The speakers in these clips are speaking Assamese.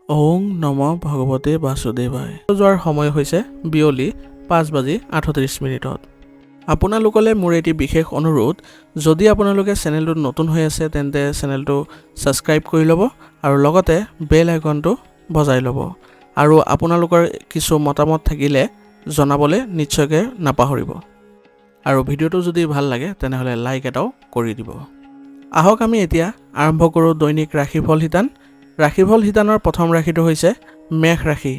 ওং নম ভগৱতে বাসুদেৱায়। যোৱাৰ সময় হৈছে বিয়লি 5:38। আপোনালোকলৈ মোৰ এটি বিশেষ অনুৰোধ, যদি আপোনালোকে চেনেলটোত নতুন হৈ আছে তেন্তে চেনেলটো ছাবস্ক্ৰাইব কৰি ল'ব আৰু লগতে বেল আইকনটো বজাই ল'ব আৰু আপোনালোকৰ কিছু মতামত থাকিলে জনাবলৈ নিশ্চয়কৈ নাপাহৰিব। আৰু ভিডিঅ'টো যদি ভাল লাগে তেনেহ'লে লাইক এটাও কৰি দিব। আহক আমি এতিয়া আৰম্ভ কৰোঁ দৈনিক ৰাশিফল শিতান। ৰাশিফল শিতানৰ প্ৰথম ৰাশিটো হৈছে মেষ ৰাশি।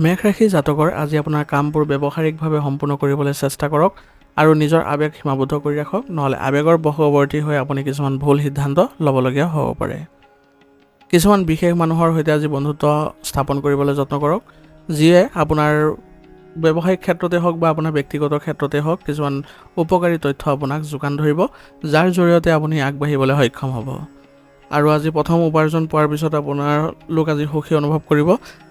মেষ ৰাশি জাতকৰ আজি আপোনাৰ কামবোৰ ব্যৱহাৰিকভাৱে সম্পূৰ্ণ কৰিবলৈ চেষ্টা কৰক আৰু নিজৰ আৱেগ সীমাবদ্ধ কৰি ৰাখক, নহ'লে আৱেগৰ বশৱৰ্তী হৈ আপুনি কিছুমান ভুল সিদ্ধান্ত ল'বলগীয়া হ'ব পাৰে। কিছুমান বিশেষ মানুহৰ সৈতে আজি বন্ধুত্ব স্থাপন কৰিবলৈ যত্ন কৰক, যিয়ে আপোনাৰ ব্যৱসায়িক ক্ষেত্ৰতে হওক বা আপোনাৰ ব্যক্তিগত ক্ষেত্ৰতে হওক কিছুমান উপকাৰী তথ্য আপোনাক যোগান ধৰিব, যাৰ জৰিয়তে আপুনি আগবাঢ়িবলৈ সক্ষম হ'ব। আৰু আজি প্ৰথম উপাৰ্জন পোৱাৰ পিছত আপোনালোক আজি সুখী অনুভৱ কৰিব।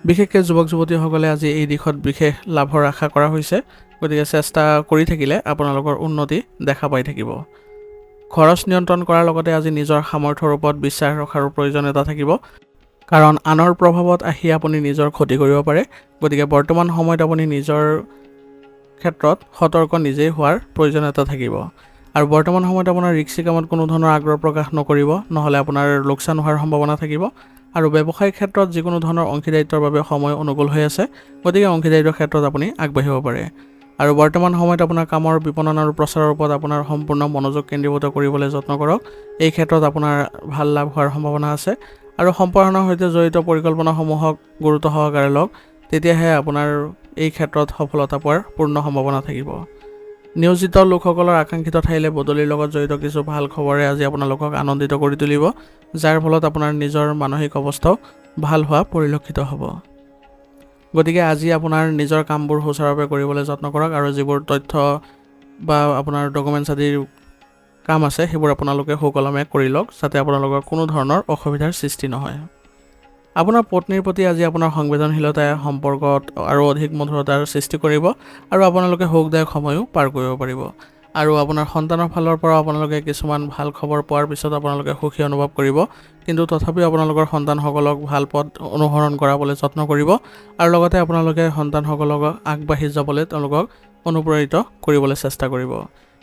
বিশেষকৈ যুৱক যুৱতীসকলে আজি এই দিশত বিশেষ লাভৰ আশা কৰা হৈছে, গতিকে চেষ্টা কৰি থাকিলে আপোনালোকৰ উন্নতি দেখা পাই থাকিব। খৰচ নিয়ন্ত্ৰণ কৰাৰ লগতে আজি নিজৰ সামৰ্থ্যৰ ওপৰত বিশ্বাস ৰখাৰো প্ৰয়োজন এটা থাকিব, কাৰণ আনৰ প্ৰভাৱত আহি আপুনি নিজৰ ক্ষতি কৰিব পাৰে। গতিকে বৰ্তমান সময়ত আপুনি নিজৰ ক্ষেত্ৰত সতৰ্ক নিজেই হোৱাৰ প্ৰয়োজন এটা থাকিব। আৰু বৰ্তমান সময়ত আপোনাৰ ৰিস্কি কামত কোনো ধৰণৰ আগ্ৰহ প্ৰকাশ নকৰিব, নহ'লে আপোনাৰ লোকচান হোৱাৰ সম্ভাৱনা থাকিব। আৰু ব্যৱসায়িক ক্ষেত্ৰত যিকোনো ধৰণৰ অংশীদাৰিত্বৰ বাবে সময় অনুকূল হৈ আছে, গতিকে অংশীদাৰিত্বৰ ক্ষেত্ৰত আপুনি আগবাঢ়িব পাৰে। আৰু বৰ্তমান সময়ত আপোনাৰ কামৰ বিপণন আৰু প্ৰচাৰৰ ওপৰত আপোনাৰ সম্পূৰ্ণ মনোযোগ কেন্দ্ৰীভূত কৰিবলৈ যত্ন কৰক। এই ক্ষেত্ৰত আপোনাৰ ভাল লাভ হোৱাৰ সম্ভাৱনা আছে। আৰু সম্প্ৰসাৰণৰ সৈতে জড়িত পৰিকল্পনাসমূহক গুৰুত্ব সহকাৰে লওক, তেতিয়াহে আপোনাৰ এই ক্ষেত্ৰত সফলতা পোৱাৰ পূৰ্ণ সম্ভাৱনা থাকিব। নিয়োজিত লোকসকলৰ আকাংক্ষিত ঠাইলৈ বদলিৰ লগত জড়িত কিছু ভাল খবৰে আজি আপোনালোকক আনন্দিত কৰি তুলিব, যাৰ ফলত আপোনাৰ নিজৰ মানসিক অৱস্থাও ভাল হোৱা পৰিলক্ষিত হ'ব। গতিকে আজি আপোনাৰ নিজৰ কামবোৰ সুচাৰুৰূপে কৰিবলৈ যত্ন কৰক আৰু যিবোৰ তথ্য বা আপোনাৰ ডকুমেণ্টছ আদিৰ কাম আছে সেইবোৰ আপোনালোকে সুকলমে কৰি লওক, যাতে আপোনালোকৰ কোনো ধৰণৰ অসুবিধাৰ সৃষ্টি নহয়। আপোনাৰ পত্নীৰ প্ৰতি আজি আপোনাৰ সংবেদনশীলতাই সম্পৰ্কত আৰু অধিক মধুৰতাৰ সৃষ্টি কৰিব আৰু আপোনালোকে সুখদায়ক সময়ো পাৰ কৰিব পাৰিব। আৰু আপোনাৰ সন্তানৰ ফালৰ পৰা আপোনালোকে কিছুমান ভাল খবৰ পোৱাৰ পিছত আপোনালোকে সুখী অনুভৱ কৰিব, কিন্তু তথাপিও আপোনালোকৰ সন্তানসকলক ভাল পথ অনুসৰণ কৰাবলৈ যত্ন কৰিব আৰু লগতে আপোনালোকে সন্তানসকলক আগবাঢ়ি যাবলৈ তেওঁলোকক অনুপ্ৰাণিত কৰিবলৈ চেষ্টা কৰিব।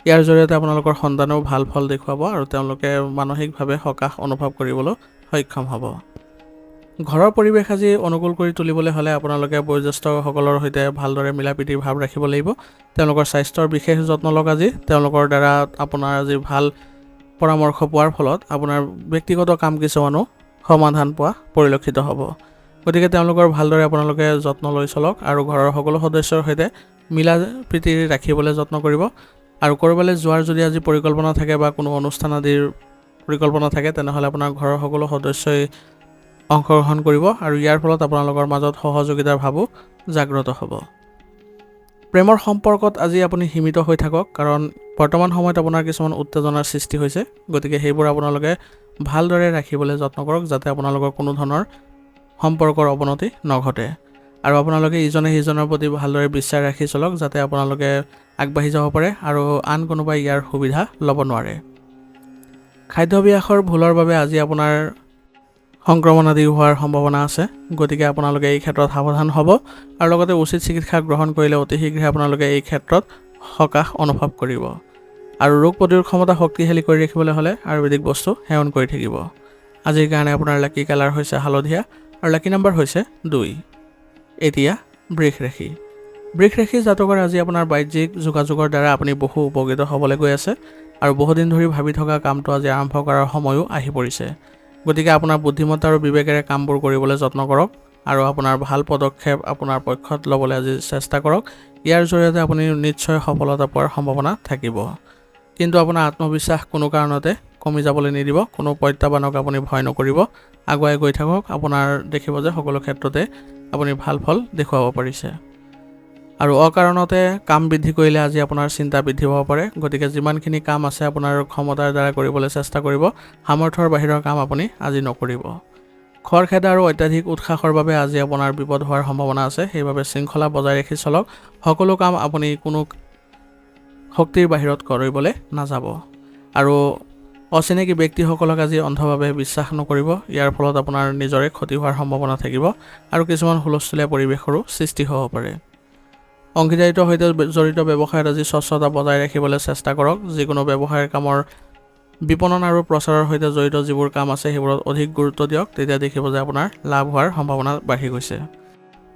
ইয়াৰ জৰিয়তে আপোনালোকৰ সন্তানেও ভাল ফল দেখুৱাব আৰু তেওঁলোকে মানসিকভাৱে সকাহ অনুভৱ কৰিবলৈ সক্ষম হ'ব। ঘৰৰ পৰিৱেশ আজি অনুকূল কৰি তুলিবলৈ হ'লে আপোনালোকে বয়োজ্যেষ্ঠসকলৰ সৈতে ভালদৰে মিলা প্ৰীতিৰ ভাৱ ৰাখিব লাগিব। তেওঁলোকৰ স্বাস্থ্যৰ বিশেষ যত্ন লওক। আজি তেওঁলোকৰ দ্বাৰা আপোনাৰ আজি ভাল পৰামৰ্শ পোৱাৰ ফলত আপোনাৰ ব্যক্তিগত কাম কিছুমানো সমাধান পোৱা পৰিলক্ষিত হ'ব। গতিকে তেওঁলোকৰ ভালদৰে আপোনালোকে যত্ন লৈ চলক আৰু ঘৰৰ সকলো সদস্যৰ সৈতে মিলা প্ৰীতি ৰাখিবলৈ যত্ন কৰিব। আৰু ক'ৰবালৈ যোৱাৰ যদি আজি পৰিকল্পনা থাকে বা কোনো অনুষ্ঠান আদিৰ পৰিকল্পনা থাকে, তেনেহ'লে আপোনাৰ ঘৰৰ সকলো সদস্যই অংশগ্ৰহণ কৰিব আৰু ইয়াৰ ফলত আপোনালোকৰ মাজত সহযোগিতাৰ ভাৱো জাগ্ৰত হ'ব। প্ৰেমৰ সম্পৰ্কত আজি আপুনি সীমিত হৈ থাকক, কাৰণ বৰ্তমান সময়ত আপোনাৰ কিছুমান উত্তেজনাৰ সৃষ্টি হৈছে। গতিকে সেইবোৰ আপোনালোকে ভালদৰে ৰাখিবলৈ যত্ন কৰক, যাতে আপোনালোকৰ কোনো ধৰণৰ সম্পৰ্কৰ অৱনতি নঘটে। আৰু আপোনালোকে ইজনে সিজনৰ প্ৰতি ভালদৰে বিশ্বাস ৰাখি চলক, যাতে আপোনালোকে আগবাঢ়ি যাব পাৰে আৰু আন কোনোবাই ইয়াৰ সুবিধা ল'ব নোৱাৰে। খাদ্যাভ্যাসৰ ভুলৰ বাবে আজি আপোনাৰ সংক্ৰমণ আদি হোৱাৰ সম্ভাৱনা আছে, গতিকে আপোনালোকে এই ক্ষেত্ৰত সাৱধান হ'ব আৰু লগতে উচিত চিকিৎসা গ্ৰহণ কৰিলে অতি শীঘ্ৰে আপোনালোকে এই ক্ষেত্ৰত সকাহ অনুভৱ কৰিব। আৰু ৰোগ প্ৰতিৰোধ ক্ষমতা শক্তিশালী কৰি ৰাখিবলৈ হ'লে আয়ুৰ্বেদিক বস্তু সেৱন কৰি থাকিব। আজিৰ কাৰণে আপোনাৰ লাকি কালাৰ হৈছে হালধীয়া আৰু লাকি নাম্বাৰ হৈছে 2। এতিয়া বৃষ ৰাশি। বৃষ ৰাশি জাতকৰ আজি আপোনাৰ বাহ্যিক যোগাযোগৰ দ্বাৰা আপুনি বহু উপকৃত হ'বলৈ গৈ আছে আৰু বহুদিন ধৰি ভাবি থকা কামটো আজি আৰম্ভ কৰাৰ সময়ো আহি পৰিছে। গতিকে আপোনাৰ বুদ্ধিমত্তা আৰু বিবেকেৰে কামবোৰ কৰিবলৈ যত্ন কৰক আৰু আপোনাৰ ভাল পদক্ষেপ আপোনাৰ পক্ষত ল'বলৈ আজি চেষ্টা কৰক। ইয়াৰ জৰিয়তে আপুনি নিশ্চয় সফলতা পোৱাৰ সম্ভাৱনা থাকিব। কিন্তু আপোনাৰ আত্মবিশ্বাস কোনো কাৰণতে কমি যাবলৈ নিদিব। কোনো প্ৰত্যাহ্বানক আপুনি ভয় নকৰিব, আগুৱাই গৈ থাকক। আপোনাৰ দেখিব যে সকলো ক্ষেত্ৰতে আপুনি ভাল ফল দেখুৱাব পাৰিছে। আৰু অকাৰণতে কাম বৃদ্ধি কৰিলে আজি আপোনাৰ চিন্তা বৃদ্ধি হ'ব পাৰে। গতিকে যিমানখিনি কাম আছে আপোনাৰ ক্ষমতাৰ দ্বাৰা কৰিবলৈ চেষ্টা কৰিব। সামৰ্থ্যৰ বাহিৰৰ কাম আপুনি আজি নকৰিব। খৰখেদা আৰু অত্যাধিক উৎসাহৰ বাবে আজি আপোনাৰ বিপদ হোৱাৰ সম্ভাৱনা আছে, সেইবাবে শৃংখলা বজাই ৰাখি চলক। সকলো কাম আপুনি কোনো শক্তিৰ বাহিৰত কৰিবলৈ নাযাব। আৰু অচিনাকি ব্যক্তিসকলক আজি অন্ধভাৱে বিশ্বাস নকৰিব। ইয়াৰ ফলত আপোনাৰ নিজৰে ক্ষতি হোৱাৰ সম্ভাৱনা থাকিব আৰু কিছুমান হুলস্থুলীয়া পৰিৱেশৰো সৃষ্টি হ'ব পাৰে। অংশীদাৰিত্বৰ সৈতে জড়িত ব্যৱসায়ত আজি স্বচ্ছতা বজাই ৰাখিবলৈ চেষ্টা কৰক। যিকোনো ব্যৱসায়ৰ কামৰ বিপণন আৰু প্ৰচাৰৰ সৈতে জড়িত যিবোৰ কাম আছে সেইবোৰত অধিক গুৰুত্ব দিয়ক। তেতিয়া দেখিব যে আপোনাৰ লাভ হোৱাৰ সম্ভাৱনা বাঢ়ি গৈছে।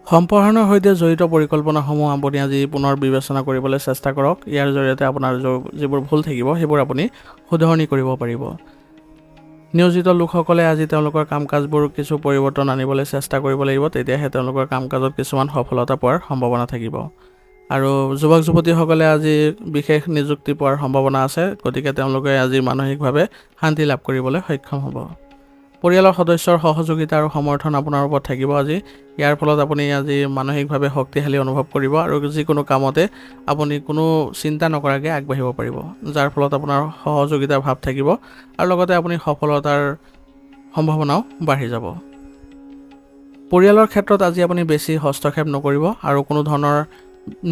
সম্প্ৰসাৰণৰ সৈতে জড়িত পৰিকল্পনাসমূহ আপুনি আজি পুনৰ বিবেচনা কৰিবলৈ চেষ্টা কৰক। ইয়াৰ জৰিয়তে আপোনাৰ যিবোৰ ভুল থাকিব সেইবোৰ আপুনি শুধৰণি কৰিব পাৰিব। নিয়োজিত লোকসকলে আজি তেওঁলোকৰ কাম কাজবোৰ কিছু পৰিৱৰ্তন আনিবলৈ চেষ্টা কৰিব লাগিব। তেতিয়াহে তেওঁলোকৰ কাম কাজত কিছুমান সফলতা পোৱাৰ সম্ভাৱনা থাকিব। আৰু যুৱক যুৱতীসকলে আজি বিশেষ নিযুক্তি পোৱাৰ সম্ভাৱনা আছে। গতিকে তেওঁলোকে আজি মানসিকভাৱে শান্তি লাভ কৰিবলৈ সক্ষম হ'ব। পৰিয়ালৰ সদস্যৰ সহযোগিতা আৰু সমৰ্থন আপোনাৰ ওপৰত থাকিব আজি। ইয়াৰ ফলত আপুনি আজি মানসিকভাৱে শক্তিশালী অনুভৱ কৰিব আৰু যিকোনো কামতে আপুনি কোনো চিন্তা নকৰাকৈ আগবাঢ়িব পাৰিব, যাৰ ফলত আপোনাৰ সহযোগিতাৰ ভাৱ থাকিব আৰু লগতে আপুনি সফলতাৰ সম্ভাৱনাও বাঢ়ি যাব। পৰিয়ালৰ ক্ষেত্ৰত আজি আপুনি বেছি হস্তক্ষেপ নকৰিব আৰু কোনো ধৰণৰ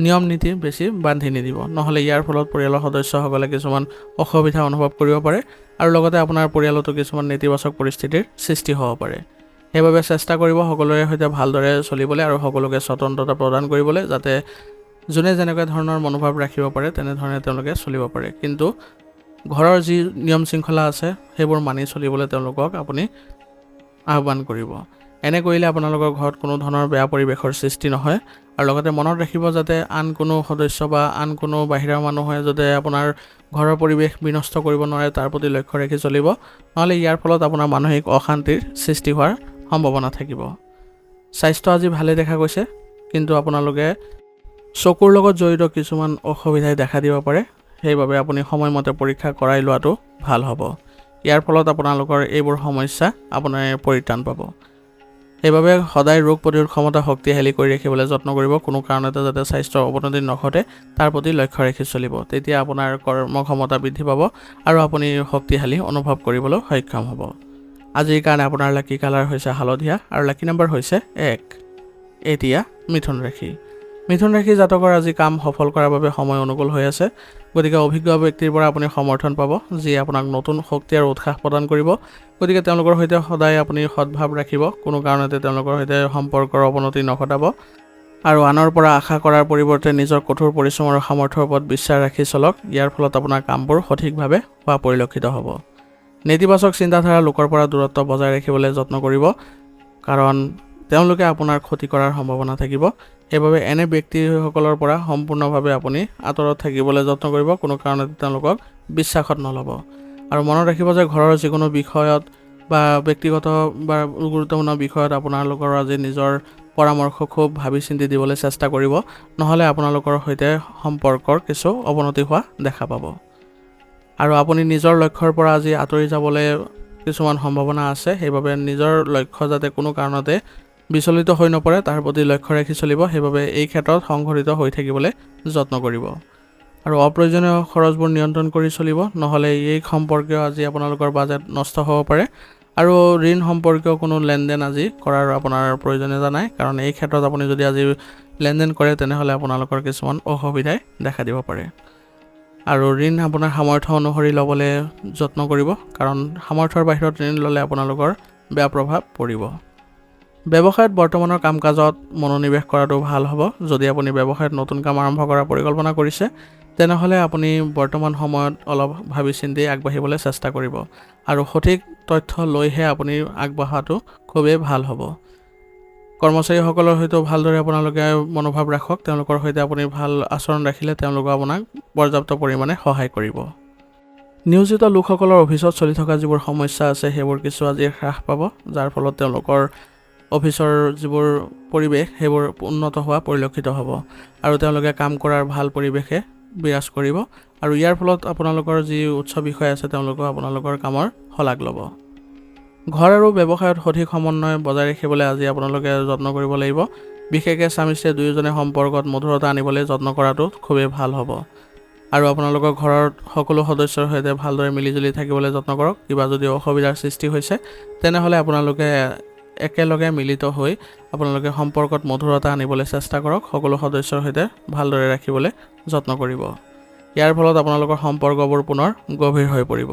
নিয়ম নীতি বেছি বান্ধি নিদিব, নহ'লে ইয়াৰ ফলত পৰিয়ালৰ সদস্যসকলে কিছুমান অসুবিধা অনুভৱ কৰিব পাৰে আৰু লগতে আপোনাৰ পৰিয়ালতো কিছুমান নেতিবাচক পৰিস্থিতিৰ সৃষ্টি হ'ব পাৰে। সেইবাবে চেষ্টা কৰিব সকলোৰে সৈতে ভালদৰে চলিবলৈ আৰু সকলোকে স্বতন্ত্ৰতা প্ৰদান কৰিবলৈ, যাতে যোনে যেনেকুৱা ধৰণৰ মনোভাৱ ৰাখিব পাৰে তেনেধৰণে তেওঁলোকে চলিব পাৰে। কিন্তু ঘৰৰ যি নিয়ম শৃংখলা আছে সেইবোৰ মানি চলিবলৈ তেওঁলোকক আপুনি আহ্বান কৰিব। এনে কৰিলে আপোনালোকৰ ঘৰত কোনো ধৰণৰ বেয়া পৰিৱেশৰ সৃষ্টি নহয়। আৰু লগতে মনত ৰাখিব যাতে আন কোনো সদস্য বা আন কোনো বাহিৰা মানুহে যাতে আপোনাৰ ঘৰৰ পৰিৱেশ বিনষ্ট কৰিব নোৱাৰে তাৰ প্ৰতি লক্ষ্য ৰাখি চলিব, নহ'লে ইয়াৰ ফলত আপোনাৰ মানসিক অশান্তিৰ সৃষ্টি হোৱাৰ সম্ভাৱনা থাকিব। স্বাস্থ্য আজি ভালে দেখা গৈছে, কিন্তু আপোনালোকে চকুৰ লগত জড়িত কিছুমান অসুবিধাই দেখা দিব পাৰে। সেইবাবে আপুনি সময়মতে পৰীক্ষা কৰাই লোৱাটো ভাল হ'ব। ইয়াৰ ফলত আপোনালোকৰ এইবোৰ সমস্যা আপোনাৰ পৰিত্ৰাণ পাব। সেইবাবে সদায় ৰোগ প্ৰতিৰোধ ক্ষমতা শক্তিশালী কৰি ৰাখিবলৈ যত্ন কৰিব। কোনো কাৰণতে যাতে স্বাস্থ্যৰ অৱনতি নঘটে তাৰ প্ৰতি লক্ষ্য ৰাখি চলিব। তেতিয়া আপোনাৰ কৰ্মক্ষমতা বৃদ্ধি পাব আৰু আপুনি শক্তিশালী অনুভৱ কৰিবলৈ সক্ষম হ'ব। আজিৰ কাৰণে আপোনাৰ লাকি কালাৰ হৈছে হালধীয়া আৰু লাকি নম্বৰ হৈছে 1। এতিয়া মিথুন ৰাশি। মিথুন ৰাশি জাতকৰ আজি কাম সফল কৰাৰ বাবে সময় অনুকূল হৈ আছে। গতিকে অভিজ্ঞ ব্যক্তিৰ পৰা আপুনি সমৰ্থন পাব, যিয়ে আপোনাক নতুন শক্তি আৰু উৎসাহ প্ৰদান কৰিব। গতিকে তেওঁলোকৰ সৈতে সদায় আপুনি সদ্ভাৱ ৰাখিব। কোনো কাৰণতে তেওঁলোকৰ সৈতে সম্পৰ্কৰ অৱনতি নঘটাব আৰু আনৰ পৰা আশা কৰাৰ পৰিৱৰ্তে নিজৰ কঠোৰ পৰিশ্ৰম আৰু সামৰ্থ্যৰ ওপৰত বিশ্বাস ৰাখি চলক। ইয়াৰ ফলত আপোনাৰ কামবোৰ সঠিকভাৱে হোৱা পৰিলক্ষিত হ'ব। নেতিবাচক চিন্তাধাৰা লোকৰ পৰা দূৰত্ব বজাই ৰাখিবলৈ যত্ন কৰিব, কাৰণ তেওঁলোকে আপোনাৰ ক্ষতি কৰাৰ সম্ভাৱনা থাকিব। সেইবাবে এনে ব্যক্তিসকলৰ পৰা সম্পূৰ্ণভাৱে আপুনি আঁতৰত থাকিবলৈ যত্ন কৰিব। কোনো কাৰণতে তেওঁলোকক বিশ্বাসত নল'ব। আৰু মনত ৰাখিব যে ঘৰৰ যিকোনো বিষয়ত বা ব্যক্তিগত বা গুৰুত্বপূৰ্ণ বিষয়ত আপোনালোকৰ আজি নিজৰ পৰামৰ্শ খুব ভাবি চিন্তি দিবলৈ চেষ্টা কৰিব, নহ'লে আপোনালোকৰ সৈতে সম্পৰ্কৰ কিছু অৱনতি হোৱা দেখা পাব। আৰু আপুনি নিজৰ লক্ষ্যৰ পৰা আজি আঁতৰি যাবলৈ কিছুমান সম্ভাৱনা আছে। সেইবাবে নিজৰ লক্ষ্য যাতে কোনো কাৰণতে বিচলিত হৈ নপৰে তাৰ প্ৰতি লক্ষ্য ৰাখি চলিব। সেইবাবে এই ক্ষেত্ৰত সংঘটিত হৈ থাকিবলৈ যত্ন কৰিব আৰু অপ্ৰয়োজনীয় খৰচবোৰ নিয়ন্ত্ৰণ কৰি চলিব, নহ'লে এই সম্পৰ্কীয় আজি আপোনালোকৰ বাজেট নষ্ট হ'ব পাৰে। আৰু ঋণ সম্পৰ্কীয় কোনো লেনদেন আজি কৰাৰ আপোনাৰ প্ৰয়োজনীয়তা নাই, কাৰণ এই ক্ষেত্ৰত আপুনি যদি আজি লেনদেন কৰে তেনেহ'লে আপোনালোকৰ কিছুমান অসুবিধাই দেখা দিব পাৰে। আৰু ঋণ আপোনাৰ সামৰ্থ্য অনুসৰি ল'বলৈ যত্ন কৰিব, কাৰণ সামৰ্থ্যৰ বাহিৰত ঋণ ল'লে আপোনালোকৰ বেয়া প্ৰভাৱ পৰিব। ব্যৱসায়ত বৰ্তমানৰ কাম কাজত মনোনিৱেশ কৰাটো ভাল হ'ব। যদি আপুনি ব্যৱসায়ত নতুন কাম আৰম্ভ কৰাৰ পৰিকল্পনা কৰিছে তেনেহ'লে আপুনি বৰ্তমান সময়ত অলপ ভাবি চিন্তি আগবাঢ়িবলৈ চেষ্টা কৰিব আৰু সঠিক তথ্য লৈহে আপুনি আগবঢ়াটো খুবেই ভাল হ'ব। কৰ্মচাৰীসকলৰ সৈতে ভালদৰে আপোনালোকে মনোভাৱ ৰাখক। তেওঁলোকৰ সৈতে আপুনি ভাল আচৰণ ৰাখিলে তেওঁলোকে আপোনাক পৰ্যাপ্ত পৰিমাণে সহায় কৰিব। নিয়োজিত লোকসকলৰ অফিচত চলি থকা যিবোৰ সমস্যা আছে সেইবোৰ কিছু আজি হ্ৰাস পাব, যাৰ ফলত তেওঁলোকৰ অফিচৰ যিবোৰ পৰিৱেশ সেইবোৰ উন্নত হোৱা পৰিলক্ষিত হ'ব আৰু তেওঁলোকে কাম কৰাৰ ভাল পৰিৱেশে বিৰাজ কৰিব। আৰু ইয়াৰ ফলত আপোনালোকৰ যি উচ্চ বিষয় আছে তেওঁলোকেও আপোনালোকৰ কামৰ শলাগ ল'ব। ঘৰ আৰু ব্যৱসায়ত সঠিক সমন্বয় বজাই ৰাখিবলৈ আজি আপোনালোকে যত্ন কৰিব লাগিব। বিশেষকৈ স্বামী স্ত্ৰী দুয়োজনে সম্পৰ্কত মধুৰতা আনিবলৈ যত্ন কৰাটো খুবেই ভাল হ'ব। আৰু আপোনালোকৰ ঘৰৰ সকলো সদস্যৰ সৈতে ভালদৰে মিলিজুলি থাকিবলৈ যত্ন কৰক। কিবা যদি অসুবিধাৰ সৃষ্টি হৈছে তেনেহ'লে আপোনালোকে একেলগে মিলিত হৈ আপোনালোকে সম্পৰ্কত মধুৰতা আনিবলৈ চেষ্টা কৰক। সকলো সদস্যৰ সৈতে ভালদৰে ৰাখিবলৈ যত্ন কৰিব। ইয়াৰ ফলত আপোনালোকৰ সম্পৰ্কবোৰ পুনৰ গভীৰ হৈ পৰিব।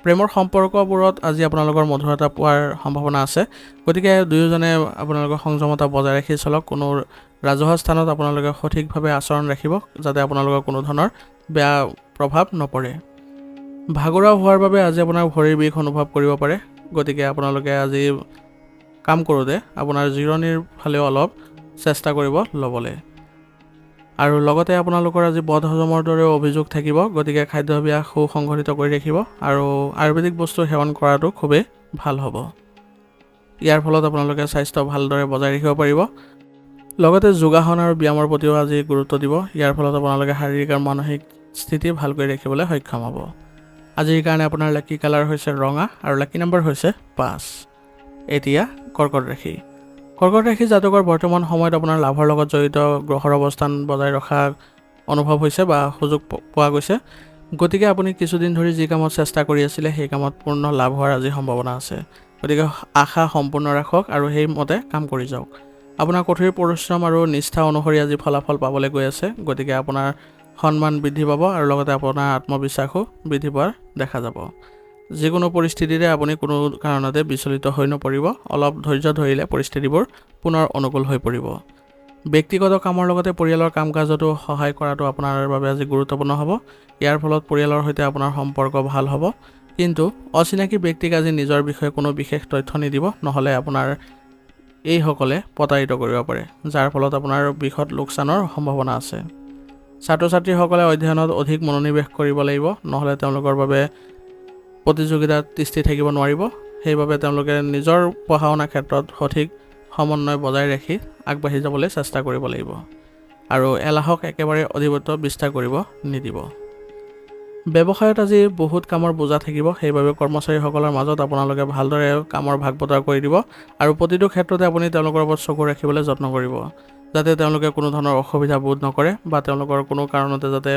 প্ৰেমৰ সম্পৰ্কবোৰত আজি আপোনালোকৰ মধুৰতা পোৱাৰ সম্ভাৱনা আছে। গতিকে দুয়োজনে আপোনালোকৰ সংযমতা বজাই ৰাখি চলক। কোনো ৰাজহুৱা স্থানত আপোনালোকে সঠিকভাৱে আচৰণ ৰাখিব যাতে আপোনালোকৰ কোনো ধৰণৰ বেয়া প্ৰভাৱ নপৰে। ভাগৰুৱা হোৱাৰ বাবে আজি আপোনাৰ ভৰিৰ বিষ অনুভৱ কৰিব পাৰে। গতিকে আপোনালোকে আজি কাম কৰোঁতে আপোনাৰ জিৰণিৰ ফালেও অলপ চেষ্টা কৰিব ল'বলৈ। আৰু লগতে আপোনালোকৰ আজি বদহজমৰ দৰেও অভিযোগ থাকিব। গতিকে খাদ্যাভ্যাস সুসংগঠিত কৰি ৰাখিব আৰু আয়ুৰ্বেদিক বস্তু সেৱন কৰাটো খুবেই ভাল হ'ব। ইয়াৰ ফলত আপোনালোকে স্বাস্থ্য ভালদৰে বজাই ৰাখিব পাৰিব। লগতে যোগাসন আৰু ব্যায়ামৰ প্ৰতিও আজি গুৰুত্ব দিব। ইয়াৰ ফলত আপোনালোকে শাৰীৰিক আৰু মানসিক স্থিতি ভালকৈ ৰাখিবলৈ সক্ষম হ'ব। আজিৰ কাৰণে আপোনাৰ লাকি কালাৰ হৈছে ৰঙা আৰু লাকি নম্বৰ হৈছে 5। এতিয়া কৰ্কট ৰাশি। কৰ্কট ৰাশি জাতকৰ বৰ্তমান সময়ত আপোনাৰ লাভৰ লগত জড়িত গ্ৰহৰ অৱস্থান বজাই ৰখা অনুভৱ হৈছে বা সুযোগ পোৱা গৈছে। গতিকে আপুনি কিছুদিন ধৰি যি কামত চেষ্টা কৰি আছিলে সেই কামত পূৰ্ণ লাভ হোৱাৰ আজি সম্ভাৱনা আছে। গতিকে আশা সম্পূৰ্ণ ৰাখক আৰু সেইমতে কাম কৰি যাওক। আপোনাৰ কঠোৰ পৰিশ্ৰম আৰু নিষ্ঠা অনুসৰি আজি ফলাফল পাবলৈ গৈ আছে। গতিকে আপোনাৰ সন্মান বৃদ্ধি পাব আৰু লগতে আপোনাৰ আত্মবিশ্বাসো বৃদ্ধি পোৱাৰ দেখা যাব। যিকোনো পৰিস্থিতিতে আপুনি কোনো কাৰণতে বিচলিত হৈ নপৰিব। অলপ ধৈৰ্য ধৰিলে পৰিস্থিতিবোৰ পুনৰ অনুকূল হৈ পৰিব। ব্যক্তিগত কামৰ লগতে পৰিয়ালৰ কাম কাজতো সহায় কৰাটো আপোনাৰ বাবে আজি গুৰুত্বপূৰ্ণ হ'ব। ইয়াৰ ফলত পৰিয়ালৰ সৈতে আপোনাৰ সম্পৰ্ক ভাল হ'ব। কিন্তু অচিনাকি ব্যক্তিক আজি নিজৰ বিষয়ে কোনো বিশেষ তথ্য নিদিব, নহ'লে আপোনাৰ এইসকলে প্ৰতাৰিত কৰিব পাৰে, যাৰ ফলত আপোনাৰ বৃহৎ লোকচানৰ সম্ভাৱনা আছে। ছাত্ৰ ছাত্ৰীসকলে অধ্যয়নত অধিক মনোনিৱেশ কৰিব লাগিব, নহ'লে তেওঁলোকৰ বাবে প্ৰতিযোগিতাত তিষ্ঠি থাকিব নোৱাৰিব। সেইবাবে তেওঁলোকে নিজৰ পঢ়া শুনাৰ ক্ষেত্ৰত সঠিক সমন্বয় বজাই ৰাখি আগবাঢ়ি যাবলৈ চেষ্টা কৰিব লাগিব আৰু এলাহক একেবাৰে অধিপত্য বিস্তাৰ কৰিব নিদিব। ব্যৱসায়ত আজি বহুত কামৰ বোজা থাকিব। সেইবাবে কৰ্মচাৰীসকলৰ মাজত আপোনালোকে ভালদৰে কামৰ ভাগ বতৰা কৰি দিব আৰু প্ৰতিটো ক্ষেত্ৰতে আপুনি তেওঁলোকৰ ওপৰত চকু ৰাখিবলৈ যত্ন কৰিব, যাতে তেওঁলোকে কোনো ধৰণৰ অসুবিধা বোধ নকৰে বা তেওঁলোকৰ কোনো কাৰণতে যাতে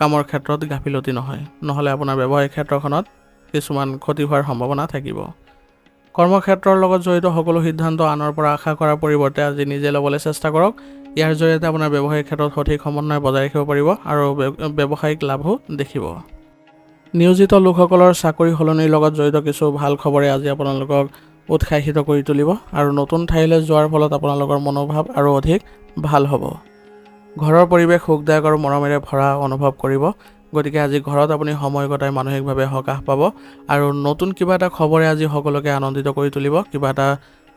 কামৰ ক্ষেত্ৰত গাফিলতি নহয়, নহ'লে আপোনাৰ ব্যৱসায়িক ক্ষেত্ৰখনত কিছুমান ক্ষতি হোৱাৰ সম্ভাৱনা থাকিব। কৰ্মক্ষেত্ৰৰ লগত জড়িত সকলো সিদ্ধান্ত আনৰ পৰা আশা কৰাৰ পৰিৱৰ্তে আজি নিজে ল'বলৈ চেষ্টা কৰক। ইয়াৰ জৰিয়তে আপোনাৰ ব্যৱসায়িক ক্ষেত্ৰত সঠিক সমন্বয় বজাই ৰাখিব পাৰিব আৰু ব্যৱসায়িক লাভো দেখিব। নিয়োজিত লোকসকলৰ চাকৰি সলনিৰ লগত জড়িত কিছু ভাল খবৰে আজি আপোনালোকক উৎসাহিত কৰি তুলিব আৰু নতুন ঠাইলৈ যোৱাৰ ফলত আপোনালোকৰ মনোভাৱ আৰু অধিক ভাল হ'ব। ঘৰৰ পৰিৱেশ সুখদায়ক আৰু মৰমেৰে ভৰা অনুভৱ কৰিব। গতিকে আজি ঘৰত আপুনি সময় কটাই মানসিকভাৱে সকাহ পাব আৰু নতুন কিবা এটা খবৰে আজি সকলোকে আনন্দিত কৰি তুলিব। কিবা এটা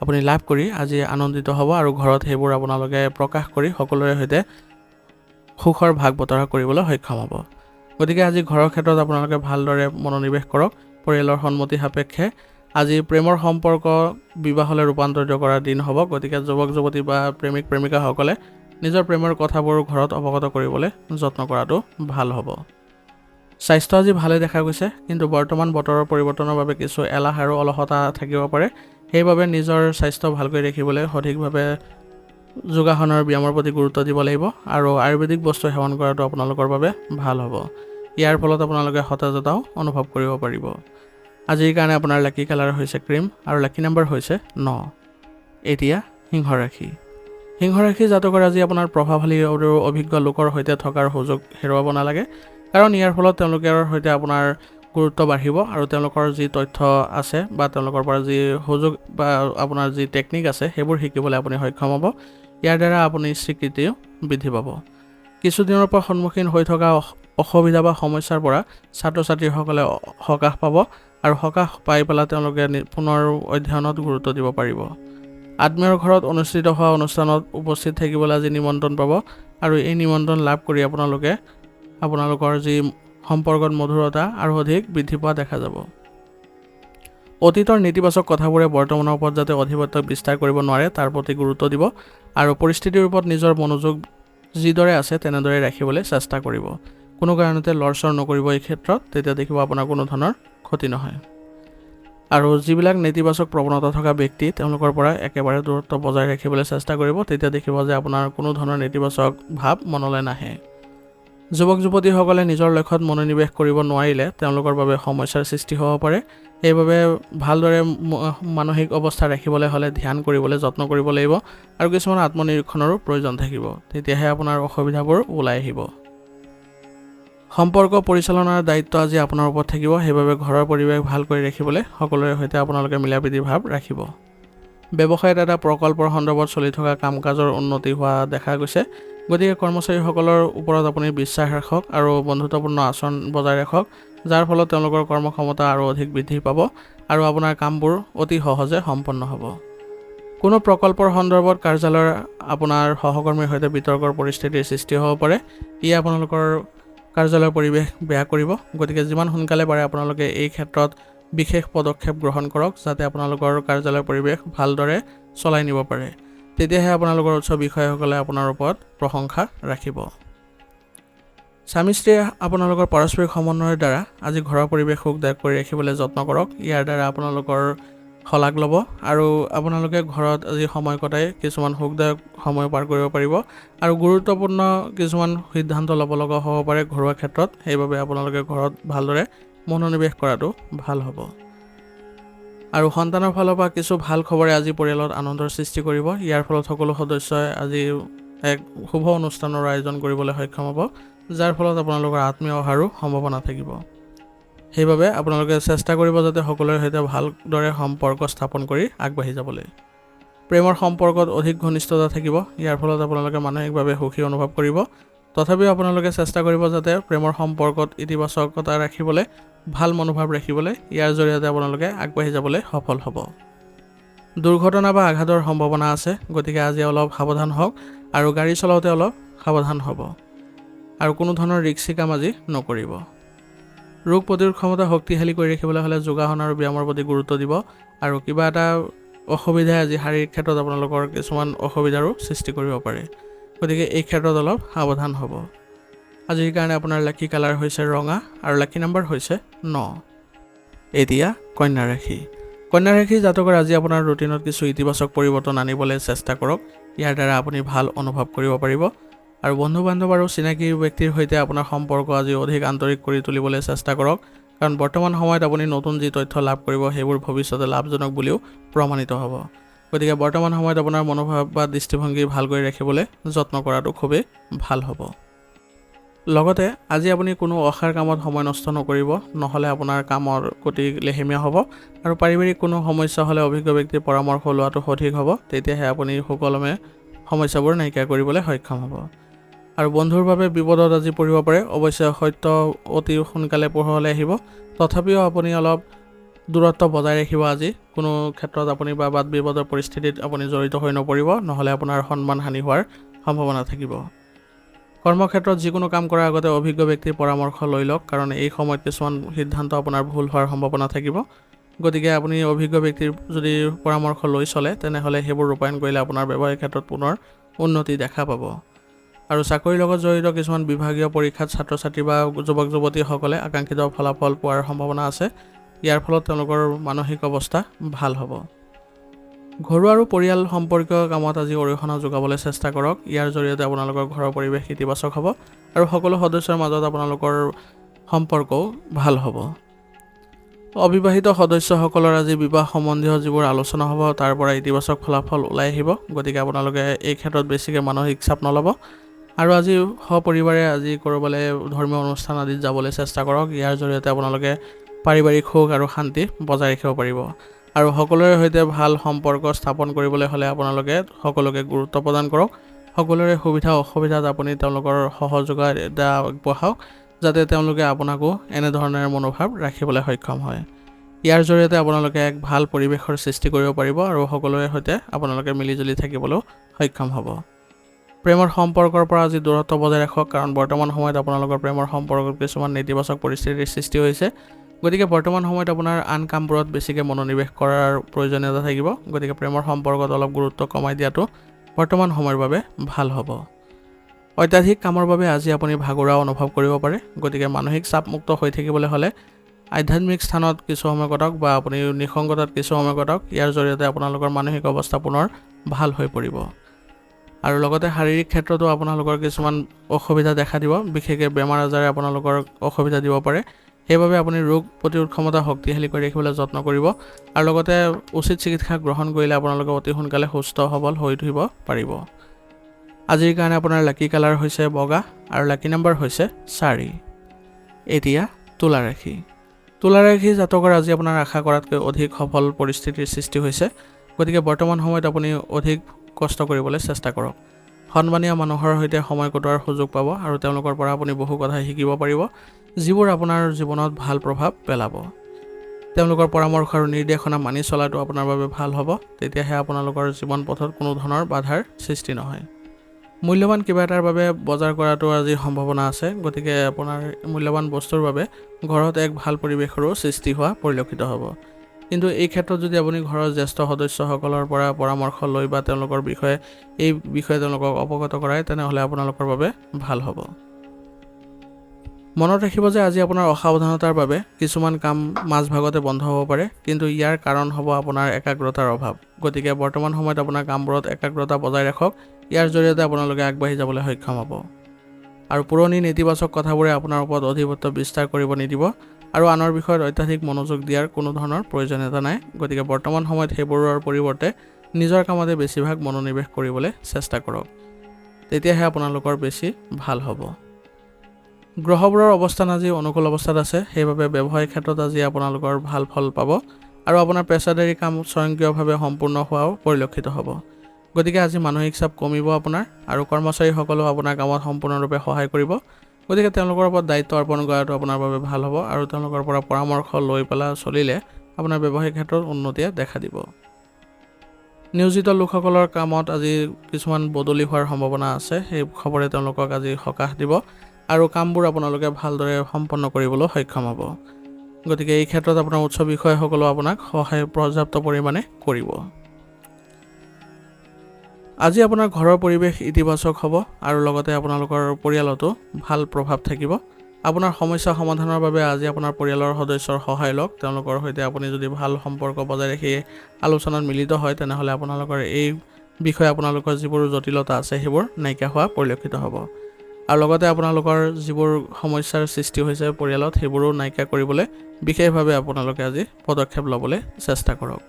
আপুনি লাভ কৰি আজি আনন্দিত হ'ব আৰু ঘৰত সেইবোৰ আপোনালোকে প্ৰকাশ কৰি সকলোৰে সৈতে সুখৰ ভাগ বতৰা কৰিবলৈ সক্ষম হ'ব। গতিকে আজি ঘৰৰ ক্ষেত্ৰত আপোনালোকে ভালদৰে মনোনিৱেশ কৰক। পৰিয়ালৰ সন্মতি সাপেক্ষে আজি প্ৰেমৰ সম্পৰ্ক বিবাহলৈ ৰূপান্তৰিত কৰাৰ দিন হ'ব। গতিকে যুৱক যুৱতী বা প্ৰেমিক প্ৰেমিকাসকলে নিজৰ প্ৰেমৰ কথাবোৰ ঘৰত অৱগত কৰিবলৈ যত্ন কৰাটো ভাল হ'ব। স্বাস্থ্য আজি ভালে দেখা গৈছে, কিন্তু বৰ্তমান বতৰৰ পৰিৱৰ্তনৰ বাবে কিছু এলাহ আৰু অলসতা থাকিব পাৰে। সেইবাবে নিজৰ স্বাস্থ্য ভালকৈ ৰাখিবলৈ সঠিকভাৱে যোগাসনৰ ব্যায়ামৰ প্ৰতি গুৰুত্ব দিব লাগিব আৰু আয়ুৰ্বেদিক বস্তু সেৱন কৰাটো আপোনালোকৰ বাবে ভাল হ'ব। ইয়াৰ ফলত আপোনালোকে সতেজতাও অনুভৱ কৰিব পাৰিব। আজিৰ কাৰণে আপোনাৰ লাকি কালাৰ হৈছে ক্ৰীম আৰু লাকি নম্বৰ হৈছে 9। এতিয়া সিংহ ৰাশি। সিংহ ৰাশি জাতকৰ আজি আপোনাৰ প্ৰভাৱশালী আৰু অভিজ্ঞ লোকৰ সৈতে থকাৰ সুযোগ হেৰুৱাব নালাগে, কাৰণ ইয়াৰ ফলত তেওঁলোকৰ সৈতে আপোনাৰ গুৰুত্ব বাঢ়িব আৰু তেওঁলোকৰ যি তথ্য আছে বা তেওঁলোকৰ পৰা যি সুযোগ বা আপোনাৰ যি টেকনিক আছে সেইবোৰ শিকিবলৈ আপুনি সক্ষম হ'ব। ইয়াৰ দ্বাৰা আপুনি স্বীকৃতিও বৃদ্ধি পাব। কিছুদিনৰ পৰা সন্মুখীন হৈ থকা অসুবিধা বা সমস্যাৰ পৰা ছাত্ৰ ছাত্ৰীসকলে সকাহ পাব আৰু সকাহ পাই পেলাই তেওঁলোকে পুনৰ অধ্যয়নত গুৰুত্ব দিব পাৰিব। আত্মীয়ৰ ঘৰত অনুষ্ঠিত হোৱা অনুষ্ঠানত উপস্থিত থাকিবলৈ আজি নিমন্ত্ৰণ পাব আৰু এই নিমন্ত্ৰণ লাভ কৰি আপোনালোকৰ যি সম্পৰ্কত মধুৰতা আৰু অধিক বৃদ্ধি পোৱা দেখা যাব। অতীতৰ নেতিবাচক কথাবোৰে বৰ্তমানৰ ওপৰত যাতে আধিপত্য বিস্তাৰ কৰিব নোৱাৰে তাৰ প্ৰতি গুৰুত্ব দিব আৰু পৰিস্থিতিৰ ওপৰত নিজৰ মনোযোগ যিদৰে আছে তেনেদৰে ৰাখিবলৈ চেষ্টা কৰিব। কোনো কাৰণতে লৰচৰ নকৰিব এই ক্ষেত্ৰত, তেতিয়া দেখিব আপোনাৰ কোনো ধৰণৰ ক্ষতি নহয়। আৰু যিবিলাক নেতিবাচক প্ৰৱণতা থকা ব্যক্তি তেওঁলোকৰ পৰা একেবাৰে দূৰত্ব বজাই ৰাখিবলৈ চেষ্টা কৰিব, তেতিয়া দেখিব যে আপোনাৰ কোনো ধৰণৰ নেতিবাচক ভাৱ মনলৈ নাহে। যুৱক যুৱতীসকলে নিজৰ লক্ষ্যত মনোনিৱেশ কৰিব নোৱাৰিলে তেওঁলোকৰ বাবে সমস্যাৰ সৃষ্টি হ'ব পাৰে। সেইবাবে ভালদৰে মানসিক অৱস্থা ৰাখিবলৈ হ'লে ধ্যান কৰিবলৈ যত্ন কৰিব লাগিব আৰু কিছুমান আত্মনিৰীক্ষণৰো প্ৰয়োজন থাকিব। তেতিয়াহে আপোনাৰ অসুবিধাবোৰ ওলাই আহিব। সম্পৰ্ক পৰিচালনাৰ দায়িত্ব আজি আপোনাৰ ওপৰত থাকিব, সেইবাবে ঘৰৰ পৰিৱেশ ভাল কৰি ৰাখিবলৈ সকলোৰে সৈতে আপোনালোকে মিলাপ্ৰীতিৰ ভাৱ ৰাখিব। ব্যৱসায়ত এটা প্ৰকল্পৰ সন্দৰ্ভত চলি থকা কাম কাজৰ উন্নতি হোৱা দেখা গৈছে, গতিকে কৰ্মচাৰীসকলৰ ওপৰত আপুনি বিশ্বাস ৰাখক আৰু বন্ধুত্বপূৰ্ণ আচৰণ বজাই ৰাখক, যাৰ ফলত তেওঁলোকৰ কৰ্মক্ষমতা আৰু অধিক বৃদ্ধি পাব আৰু আপোনাৰ কামবোৰ অতি সহজে সম্পন্ন হ'ব। কোনো প্ৰকল্পৰ সন্দৰ্ভত কাৰ্যালয়ৰ আপোনাৰ সহকৰ্মীৰ সৈতে বিতৰ্কৰ পৰিস্থিতিৰ সৃষ্টি হ'ব পাৰে, ই আপোনালোকৰ কাৰ্যালয়ৰ পৰিৱেশ বেয়া কৰিব, গতিকে যিমান সোনকালে পাৰে আপোনালোকে এই ক্ষেত্ৰত বিশেষ পদক্ষেপ গ্ৰহণ কৰক যাতে আপোনালোকৰ কাৰ্যালয়ৰ পৰিৱেশ ভালদৰে চলাই নিব পাৰে, তেতিয়াহে আপোনালোকৰ উচ্চ বিষয়াসকলে আপোনাৰ ওপৰত প্ৰশংসা ৰাখিব। স্বামী স্ত্ৰীয়ে আপোনালোকৰ পাৰস্পৰিক সমন্বয়ৰ দ্বাৰা আজি ঘৰৰ পৰিৱেশ সুখদায়ক কৰি ৰাখিবলৈ যত্ন কৰক, ইয়াৰ দ্বাৰা আপোনালোকৰ শলাগ ল'ব আৰু আপোনালোকে ঘৰত আজি সময় কটাই কিছুমান সুখদায়ক সময় পাৰ কৰিব পাৰিব আৰু গুৰুত্বপূৰ্ণ কিছুমান সিদ্ধান্ত ল'ব লগা হ'ব পাৰে ঘৰুৱা ক্ষেত্ৰত, সেইবাবে আপোনালোকে ঘৰত ভালদৰে মনোনিৱেশ কৰাটো ভাল হ'ব। আৰু সন্তানৰ ফালৰ পৰা কিছু ভাল খবৰে আজি পৰিয়ালত আনন্দৰ সৃষ্টি কৰিব, ইয়াৰ ফলত সকলো সদস্যই আজি এক শুভ অনুষ্ঠানৰ আয়োজন কৰিবলৈ সক্ষম হ'ব, যাৰ ফলত আপোনালোকৰ আত্মীয় অহাৰো সম্ভাৱনা থাকিব। সেইবাবে আপোনালোকে চেষ্টা কৰিব যাতে সকলোৰে সৈতে ভালদৰে সম্পৰ্ক স্থাপন কৰি আগবাঢ়ি যাবলৈ। প্ৰেমৰ সম্পৰ্কত অধিক ঘনিষ্ঠতা থাকিব, ইয়াৰ ফলত আপোনালোকে মানসিকভাৱে সুখী অনুভৱ কৰিব। তথাপিও আপোনালোকে চেষ্টা কৰিব যাতে প্ৰেমৰ সম্পৰ্কত ইতিবাচকতা ৰাখিবলৈ, ভাল মনোভাৱ ৰাখিবলৈ, ইয়াৰ জৰিয়তে আপোনালোকে আগবাঢ়ি যাবলৈ সফল হ'ব। দুৰ্ঘটনা বা আঘাতৰ সম্ভাৱনা আছে, গতিকে আজি অলপ সাৱধান হওক আৰু গাড়ী চলাওঁতে অলপ সাৱধান হ'ব আৰু কোনো ধৰণৰ ৰিস্কি কাম আজি নকৰিব। ৰোগ প্ৰতিৰোধ ক্ষমতা শক্তিশালী কৰি ৰাখিবলৈ হ'লে যোগাসন আৰু ব্যায়ামৰ প্ৰতি গুৰুত্ব দিব আৰু কিবা এটা অসুবিধাই আজি শাৰীৰিক ক্ষেত্ৰত আপোনালোকৰ কিছুমান অসুবিধাৰো সৃষ্টি কৰিব পাৰে, গতিকে এই ক্ষেত্ৰত অলপ সাৱধান হ'ব। আজিৰ কাৰণে আপোনাৰ লাকি কালাৰ হৈছে ৰঙা আৰু লাকি নাম্বাৰ হৈছে 9। এতিয়া কন্যা ৰাশি। কন্যা ৰাশি জাতকৰ আজি আপোনাৰ ৰুটিনত কিছু ইতিবাচক পৰিৱৰ্তন আনিবলৈ চেষ্টা কৰক, ইয়াৰ দ্বাৰা আপুনি ভাল অনুভৱ কৰিব পাৰিব আৰু বন্ধু বান্ধৱ আৰু চিনাকি ব্যক্তিৰ সৈতে আপোনাৰ সম্পৰ্ক আজি অধিক আন্তৰিক কৰি তুলিবলৈ চেষ্টা কৰক, কাৰণ বৰ্তমান সময়ত আপুনি নতুন যি তথ্য লাভ কৰিব সেইবোৰ ভৱিষ্যতে লাভজনক বুলিও প্ৰমাণিত হ'ব, গতিকে বৰ্তমান সময়ত আপোনাৰ মনোভাৱ বা দৃষ্টিভংগী ভাল কৰি ৰাখিবলৈ যত্ন কৰাটো খুবেই ভাল হ'ব। লগতে আজি আপুনি কোনো অসাৰ কামত সময় নষ্ট নকৰিব, নহ'লে আপোনাৰ কামৰ গতি লেহেমীয়া হ'ব আৰু পাৰিবাৰিক কোনো সমস্যা হ'লে অভিজ্ঞ ব্যক্তিৰ পৰামৰ্শ লোৱাটো সঠিক হ'ব, তেতিয়াহে আপুনি সুকলমে সমস্যাবোৰ নাইকিয়া কৰিবলৈ সক্ষম হ'ব। আৰু বন্ধুৰ বাবে বিপদত আজি পৰিব পাৰে, অৱশ্যে সত্য অতি সোনকালে পোহৰলৈ আহিব, তথাপিও আপুনি অলপ দূৰত্ব বজাই ৰাখিব। আজি কোনো ক্ষেত্ৰত আপুনি বা বাদ বিবাদৰ পৰিস্থিতিত আপুনি জড়িত হৈ নপৰিব, নহ'লে আপোনাৰ সন্মান হানি হোৱাৰ সম্ভাৱনা থাকিব। কৰ্মক্ষেত্ৰত যিকোনো কাম কৰাৰ আগতে অভিজ্ঞ ব্যক্তিৰ পৰামৰ্শ লৈ লওক, কাৰণ এই সময়ত কিছুমান সিদ্ধান্ত আপোনাৰ ভুল হোৱাৰ সম্ভাৱনা থাকিব, গতিকে আপুনি অভিজ্ঞ ব্যক্তিৰ যদি পৰামৰ্শ লৈ চলে তেনেহ'লে সেইবোৰ ৰূপায়ণ কৰিলে আপোনাৰ ব্যৱসায়িক ক্ষেত্ৰত পুনৰ উন্নতি দেখা পাব। আৰু চাকৰিৰ লগত জড়িত কিছুমান বিভাগীয় পৰীক্ষাত ছাত্ৰ ছাত্ৰী বা যুৱক যুৱতীসকলে আকাংক্ষিত ফলাফল পোৱাৰ সম্ভাৱনা আছে, ইয়াৰ ফলত তেওঁলোকৰ মানসিক অৱস্থা ভাল হ'ব। ঘৰুৱা আৰু পৰিয়াল সম্পৰ্কীয় কামত আজি অৰিহণা যোগাবলৈ চেষ্টা কৰক, ইয়াৰ জৰিয়তে আপোনালোকৰ ঘৰৰ পৰিৱেশ ইতিবাচক হ'ব আৰু সকলো সদস্যৰ মাজত আপোনালোকৰ সম্পৰ্কও ভাল হ'ব। অবিবাহিত সদস্যসকলৰ আজি বিবাহ সম্বন্ধীয় যিবোৰ আলোচনা হ'ব তাৰ পৰা ইতিবাচক ফলাফল ওলাই আহিব, গতিকে আপোনালোকে এই ক্ষেত্ৰত বেছিকৈ মানসিক চাপ নল'ব আৰু আজি সপৰিবাৰে আজি ক'ৰবালৈ ধৰ্মীয় অনুষ্ঠান আদিত যাবলৈ চেষ্টা কৰক, ইয়াৰ জৰিয়তে আপোনালোকে পাৰিবাৰিক সুখ আৰু শান্তি বজাই ৰাখিব পাৰিব। আৰু সকলোৰে সৈতে ভাল সম্পৰ্ক স্থাপন কৰিবলৈ হ'লে আপোনালোকে সকলোকে গুৰুত্ব প্ৰদান কৰক, সকলোৰে সুবিধা অসুবিধাত আপুনি তেওঁলোকৰ সহযোগিতা আগবঢ়াওক, যাতে তেওঁলোকে আপোনাকো এনেধৰণৰ মনোভাৱ ৰাখিবলৈ সক্ষম হয়। ইয়াৰ জৰিয়তে আপোনালোকে এক ভাল পৰিৱেশৰ সৃষ্টি কৰিব পাৰিব আৰু সকলোৰে সৈতে আপোনালোকে মিলিজুলি থাকিবলৈও সক্ষম হ'ব। প্ৰেমৰ সম্পৰ্কৰ পৰা আজি দূৰত্ব বজাই ৰাখক, কাৰণ বৰ্তমান সময়ত আপোনালোকৰ প্ৰেমৰ সম্পৰ্কত কিছুমান নেতিবাচক পৰিস্থিতিৰ সৃষ্টি হৈছে, গতিকে বৰ্তমান সময়ত আপোনাৰ আন কামবোৰত বেছিকৈ মনোনিৱেশ কৰাৰ প্ৰয়োজনীয়তা থাকিব, গতিকে প্ৰেমৰ সম্পৰ্কত অলপ গুৰুত্ব কমাই দিয়াটো বৰ্তমান সময়ৰ বাবে ভাল হ'ব। অত্যাধিক কামৰ বাবে আজি আপুনি ভাগৰুৱা অনুভৱ কৰিব পাৰে, গতিকে মানসিক চাপমুক্ত হৈ থাকিবলৈ হ'লে আধ্যাত্মিক স্থানত কিছু সময় কটাওক বা আপুনি নিসংগতাত কিছু সময় কটাওক, ইয়াৰ জৰিয়তে আপোনালোকৰ মানসিক অৱস্থা পুনৰ ভাল হৈ পৰিব। আৰু লগতে শাৰীৰিক ক্ষেত্ৰতো আপোনালোকৰ কিছুমান অসুবিধা দেখা দিব, বিশেষকৈ বেমাৰ আজাৰে আপোনালোকৰ অসুবিধা দিব পাৰে, সেইবাবে আপুনি ৰোগ প্ৰতিৰোধ ক্ষমতা শক্তিশালী কৰি ৰাখিবলৈ যত্ন কৰিব আৰু লগতে উচিত চিকিৎসা গ্ৰহণ কৰিলে আপোনালোকে অতি সোনকালে সুস্থ সবল হৈ উঠিব পাৰিব। আজিৰ কাৰণে আপোনাৰ লাকি কালাৰ হৈছে বগা আৰু লাকি নাম্বাৰ হৈছে 4। এতিয়া তুলা ৰাশি। তুলা ৰাশি জাতকৰ আজি আপোনাৰ আশা কৰাতকৈ অধিক সফল পৰিস্থিতিৰ সৃষ্টি হৈছে। গতিকে বৰ্তমান সময়ত আপুনি অধিক কষ্ট কৰিবলৈ চেষ্টা কৰক। সন্মানীয় মানুহৰ সৈতে সময় কটোৱাৰ সুযোগ পাব আৰু তেওঁলোকৰ পৰা আপুনি বহু কথা শিকিব পাৰিব, যিবোৰ আপোনাৰ জীৱনত ভাল প্ৰভাৱ পেলাব। তেওঁলোকৰ পৰামৰ্শ আৰু নিৰ্দেশনা মানি চলাটো আপোনাৰ বাবে ভাল হ'ব। তেতিয়াহে আপোনালোকৰ জীৱন পথত কোনো ধৰণৰ বাধাৰ সৃষ্টি নহয়। মূল্যৱান কিবা এটাৰ বাবে বজাৰ কৰাটো আজি সম্ভাৱনা আছে। গতিকে আপোনাৰ মূল্যৱান বস্তুৰ বাবে ঘৰত এক ভাল পৰিৱেশৰো সৃষ্টি হোৱা পৰিলক্ষিত হ'ব। কিন্তু এই ক্ষেত্ৰত যদি আপুনি ঘৰৰ জ্যেষ্ঠ সদস্যসকলৰ পৰা পৰামৰ্শ লৈ বা তেওঁলোকৰ এই বিষয়ে তেওঁলোকক অৱগত কৰায়, তেনেহ'লে আপোনালোকৰ বাবে ভাল হ'ব। মনত ৰাখিব যে আজি আপোনাৰ অসাৱধানতাৰ বাবে কিছুমান কাম মাজভাগতে বন্ধ হ'ব পাৰে, কিন্তু ইয়াৰ কাৰণ হ'ব আপোনাৰ একাগ্ৰতাৰ অভাৱ। গতিকে বৰ্তমান সময়ত আপোনাৰ কামবোৰত একাগ্ৰতা বজাই ৰাখক। ইয়াৰ জৰিয়তে আপোনালোকে আগবাঢ়ি যাবলৈ সক্ষম হ'ব। আৰু পুৰণি নেতিবাচক কথাবোৰে আপোনাৰ ওপৰত অধিপত্য বিস্তাৰ কৰিব নিদিব আৰু আনৰ বিষয়ত অত্যাধিক মনোযোগ দিয়াৰ কোনো ধৰণৰ প্ৰয়োজনীয়তা নাই। গতিকে বৰ্তমান সময়ত সেইবোৰৰ পৰিৱৰ্তে নিজৰ কামতে বেছিভাগ মনোনিৱেশ কৰিবলৈ চেষ্টা কৰক। তেতিয়াহে আপোনালোকৰ বেছি ভাল হ'ব। গ্ৰহবোৰৰ অৱস্থান আজি অনুকূল অৱস্থাত আছে, সেইবাবে ব্যৱসায়িক ক্ষেত্ৰত আজি আপোনালোকৰ ভাল ফল পাব আৰু আপোনাৰ পেছাদাৰী কাম স্বয়ংক্ৰিয়ভাৱে সম্পূৰ্ণ হোৱাও পৰিলক্ষিত হ'ব। গতিকে আজি মানসিক চাপ কমিব আপোনাৰ, আৰু কৰ্মচাৰীসকলেও আপোনাৰ কামত সম্পূৰ্ণৰূপে সহায় কৰিব। গতিকে তেওঁলোকৰ ওপৰত দায়িত্ব অৰ্পণ কৰাটো আপোনাৰ বাবে ভাল হ'ব আৰু তেওঁলোকৰ পৰা পৰামৰ্শ লৈ পেলাই চলিলে আপোনাৰ ব্যৱসায়িক ক্ষেত্ৰত উন্নতিয়ে দেখা দিব। নিয়োজিত লোকসকলৰ কামত আজি কিছুমান বদলি হোৱাৰ সম্ভাৱনা আছে। সেই খবৰে তেওঁলোকক আজি সকাহ দিব আৰু কামবোৰ আপোনালোকে ভালদৰে সম্পন্ন কৰিবলৈ সক্ষম হ'ব। গতিকে এই ক্ষেত্ৰত আপোনাৰ উচ্চ বিষয়াসকলেও আপোনাক সহায় পৰ্যাপ্ত পৰিমাণে কৰিব। আজি আপোনাৰ ঘৰৰ পৰিৱেশ ইতিবাচক হ'ব আৰু লগতে আপোনালোকৰ পৰিয়ালতো ভাল প্ৰভাৱ থাকিব। আপোনাৰ সমস্যা সমাধানৰ বাবে আজি আপোনাৰ পৰিয়ালৰ সদস্যৰ সহায় লওক। তেওঁলোকৰ সৈতে আপুনি যদি ভাল সম্পৰ্ক বজাই ৰাখি আলোচনাত মিলিত হয়, তেনেহ'লে আপোনালোকৰ এই বিষয়ে আপোনালোকৰ যিবোৰ জটিলতা আছে সেইবোৰ নাইকিয়া হোৱা পৰিলক্ষিত হ'ব। আৰু লগতে আপোনালোকৰ যিবোৰ সমস্যাৰ সৃষ্টি হৈছে পৰিয়ালত, সেইবোৰো নাইকিয়া কৰিবলৈ বিশেষভাৱে আপোনালোকে আজি পদক্ষেপ ল'বলৈ চেষ্টা কৰক।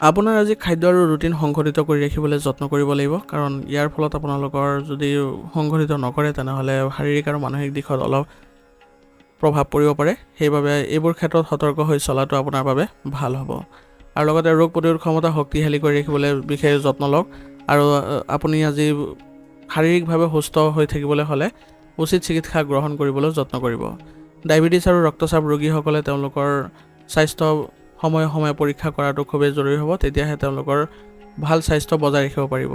আপোনাৰ আজি খাদ্য আৰু ৰুটিন সংঘটিত কৰি ৰাখিবলৈ যত্ন কৰিব লাগিব, কাৰণ ইয়াৰ ফলত আপোনালোকৰ যদি সংঘটিত নকৰে তেনেহ'লে শাৰীৰিক আৰু মানসিক দিশত অলপ প্ৰভাৱ পৰিব পাৰে। সেইবাবে এইবোৰ ক্ষেত্ৰত সতৰ্ক হৈ চলাটো আপোনাৰ বাবে ভাল হ'ব। আৰু লগতে ৰোগ প্ৰতিৰোধ ক্ষমতা শক্তিশালী কৰি ৰাখিবলৈ বিশেষ যত্ন লওক। আৰু আপুনি আজি শাৰীৰিকভাৱে সুস্থ হৈ থাকিবলৈ হ'লে উচিত চিকিৎসা গ্ৰহণ কৰিবলৈ যত্ন কৰিব। ডায়েবেটিছ আৰু ৰক্তচাপ ৰোগীসকলে তেওঁলোকৰ স্বাস্থ্য সময়ে সময়ে পৰীক্ষা কৰাটো খুবেই জৰুৰী হ'ব। তেতিয়াহে তেওঁলোকৰ ভাল স্বাস্থ্য বজাই ৰাখিব পাৰিব।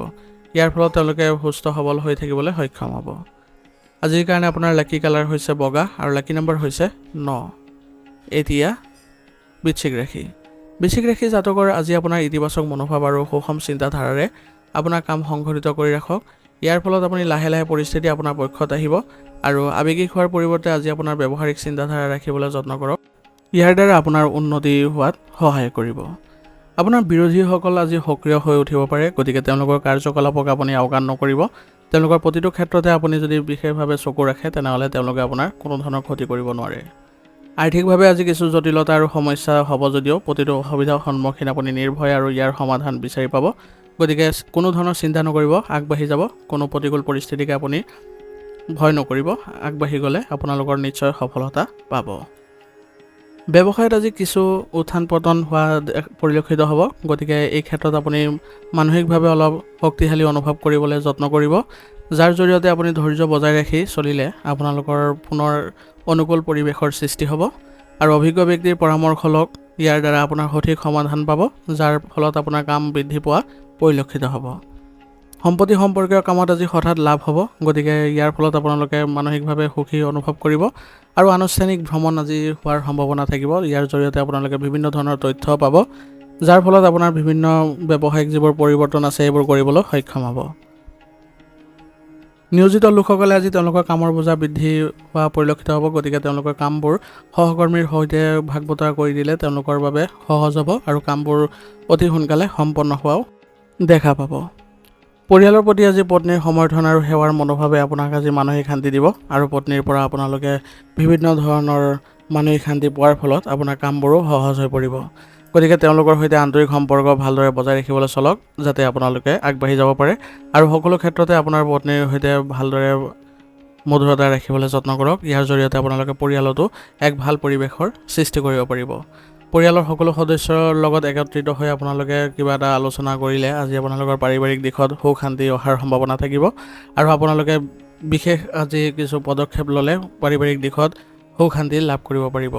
ইয়াৰ ফলত তেওঁলোকে সুস্থ সবল হৈ থাকিবলৈ সক্ষম হ'ব। আজিৰ কাৰণে আপোনাৰ লাকি কালাৰ হৈছে বগা আৰু লাকি নম্বৰ হৈছে 9। এতিয়া বৃশ্চিক ৰাশি। বৃশ্চিক ৰাশি জাতকৰ আজি আপোনাৰ ইতিবাচক মনোভাৱ আৰু সুষম চিন্তাধাৰাৰে আপোনাৰ কাম সংঘটিত কৰি ৰাখক। ইয়াৰ ফলত আপুনি লাহে লাহে পৰিস্থিতি আপোনাৰ পক্ষত আহিব আৰু আৱেগিক হোৱাৰ পৰিৱৰ্তে আজি আপোনাৰ ব্যৱহাৰিক চিন্তাধাৰা ৰাখিবলৈ যত্ন কৰক। ইয়াৰ দ্বাৰা আপোনাৰ উন্নতি হোৱাত সহায় কৰিব। আপোনাৰ বিৰোধীসকল আজি সক্ৰিয় হৈ উঠিব পাৰে। গতিকে তেওঁলোকৰ কাৰ্যকলাপক আপুনি আওকাণ নকৰিব। তেওঁলোকৰ প্ৰতিটো ক্ষেত্ৰতে আপুনি যদি বিশেষভাৱে চকু ৰাখে তেনেহ'লে তেওঁলোকে আপোনাৰ কোনো ধৰণৰ ক্ষতি কৰিব নোৱাৰে। আৰ্থিকভাৱে আজি কিছু জটিলতা আৰু সমস্যা হ'ব যদিও প্ৰতিটো অসুবিধাৰ সন্মুখীন আপুনি নিৰ্ভয় আৰু ইয়াৰ সমাধান বিচাৰি পাব। গতিকে কোনো ধৰণৰ চিন্তা নকৰিব, আগবাঢ়ি যাব। কোনো প্ৰতিকূল পৰিস্থিতিকে আপুনি ভয় নকৰিব। আগবাঢ়ি গ'লে আপোনালোকৰ নিশ্চয় সফলতা পাব। ব্যৱসায়ত আজি কিছু উত্থান পতন হোৱা পৰিলক্ষিত হ'ব। গতিকে এই ক্ষেত্ৰত আপুনি মানসিকভাৱে অলপ শক্তিশালী অনুভৱ কৰিবলৈ যত্ন কৰিব, যাৰ জৰিয়তে আপুনি ধৈৰ্য বজাই ৰাখি চলিলে আপোনালোকৰ পুনৰ অনুকূল পৰিৱেশৰ সৃষ্টি হ'ব। আৰু অভিজ্ঞ ব্যক্তিৰ পৰামৰ্শ লওক। ইয়াৰ দ্বাৰা আপোনাৰ সঠিক সমাধান পাব, যাৰ ফলত আপোনাৰ কাম বৃদ্ধি পোৱা পৰিলক্ষিত হ'ব। সম্পত্তি সম্পৰ্কীয় কামত আজি হঠাৎ লাভ হ'ব। গতিকে ইয়াৰ ফলত আপোনালোকে মানসিকভাৱে সুখী অনুভৱ কৰিব আৰু আনুষ্ঠানিক ভ্ৰমণ আজি হোৱাৰ সম্ভাৱনা থাকিব। ইয়াৰ জৰিয়তে আপোনালোকে বিভিন্ন ধৰণৰ তথ্য পাব, যাৰ ফলত আপোনাৰ বিভিন্ন ব্যৱসায়িক যিবোৰ পৰিৱৰ্তন আছে সেইবোৰ কৰিবলৈ সক্ষম হ'ব। নিয়োজিত লোকসকলে আজি তেওঁলোকৰ কামৰ বোজা বৃদ্ধি হোৱা পৰিলক্ষিত হ'ব। গতিকে তেওঁলোকৰ কামবোৰ সহকৰ্মীৰ সৈতে ভাগ বতৰা কৰি দিলে তেওঁলোকৰ বাবে সহজ হ'ব আৰু কামবোৰ অতি সোনকালে সম্পন্ন হোৱাও দেখা পাব। পৰিয়ালৰ প্ৰতি আজি পত্নীৰ সমৰ্থন আৰু সেৱাৰ মনোভাৱে আপোনাক আজি মানসিক শান্তি দিব আৰু পত্নীৰ পৰা আপোনালোকে বিভিন্ন ধৰণৰ মানসিক শান্তি পোৱাৰ ফলত আপোনাৰ কামবোৰো সহজ হৈ পৰিব। গতিকে তেওঁলোকৰ সৈতে আন্তৰিক সম্পৰ্ক ভালদৰে বজাই ৰাখিবলৈ চলক, যাতে আপোনালোকে আগবাঢ়ি যাব পাৰে আৰু সকলো ক্ষেত্ৰতে আপোনাৰ পত্নীৰ সৈতে ভালদৰে মধুৰতা ৰাখিবলৈ যত্ন কৰক। ইয়াৰ জৰিয়তে আপোনালোকে পৰিয়ালতো এক ভাল পৰিৱেশৰ সৃষ্টি কৰিব পাৰিব। পৰিয়ালৰ সকলো সদস্যৰ লগত একত্ৰিত হৈ আপোনালোকে কিবা এটা আলোচনা কৰিলে আজি আপোনালোকৰ পাৰিবাৰিক দিশত সুখ শান্তি অহাৰ সম্ভাৱনা থাকিব আৰু আপোনালোকে বিশেষ আজি কিছু পদক্ষেপ ল'লে পাৰিবাৰিক দিশত সুখ শান্তি লাভ কৰিব পাৰিব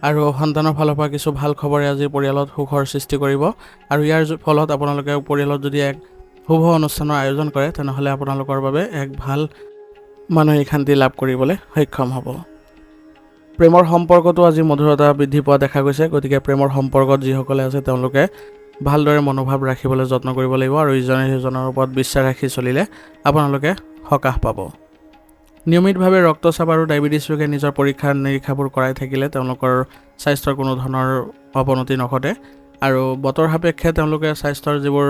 আৰু সন্তানৰ ফালৰ পৰা কিছু ভাল খবৰে আজি পৰিয়ালত সুখৰ সৃষ্টি কৰিব আৰু ইয়াৰ ফলত আপোনালোকে পৰিয়ালত যদি এক শুভ অনুষ্ঠানৰ আয়োজন কৰে তেনেহ'লে আপোনালোকৰ বাবে এক ভাল মানসিক শান্তি লাভ কৰিবলৈ সক্ষম হ'ব। প্ৰেমৰ সম্পৰ্কটো আজি মধুৰতা বৃদ্ধি পোৱা দেখা গৈছে। গতিকে প্ৰেমৰ সম্পৰ্কত যিসকলে আছে তেওঁলোকে ভালদৰে মনোভাৱ ৰাখিবলৈ যত্ন কৰিব লাগিব আৰু ইজনে সিজনৰ ওপৰত বিশ্বাস ৰাখি চলিলে আপোনালোকে সকাহ পাব। নিয়মিতভাৱে ৰক্তচাপ আৰু ডায়েবেটিছ ৰোগে নিজৰ পৰীক্ষা নিৰীক্ষাবোৰ কৰাই থাকিলে তেওঁলোকৰ স্বাস্থ্যৰ কোনো ধৰণৰ অৱনতি নঘটে আৰু বতৰ সাপেক্ষে তেওঁলোকে স্বাস্থ্যৰ যিবোৰ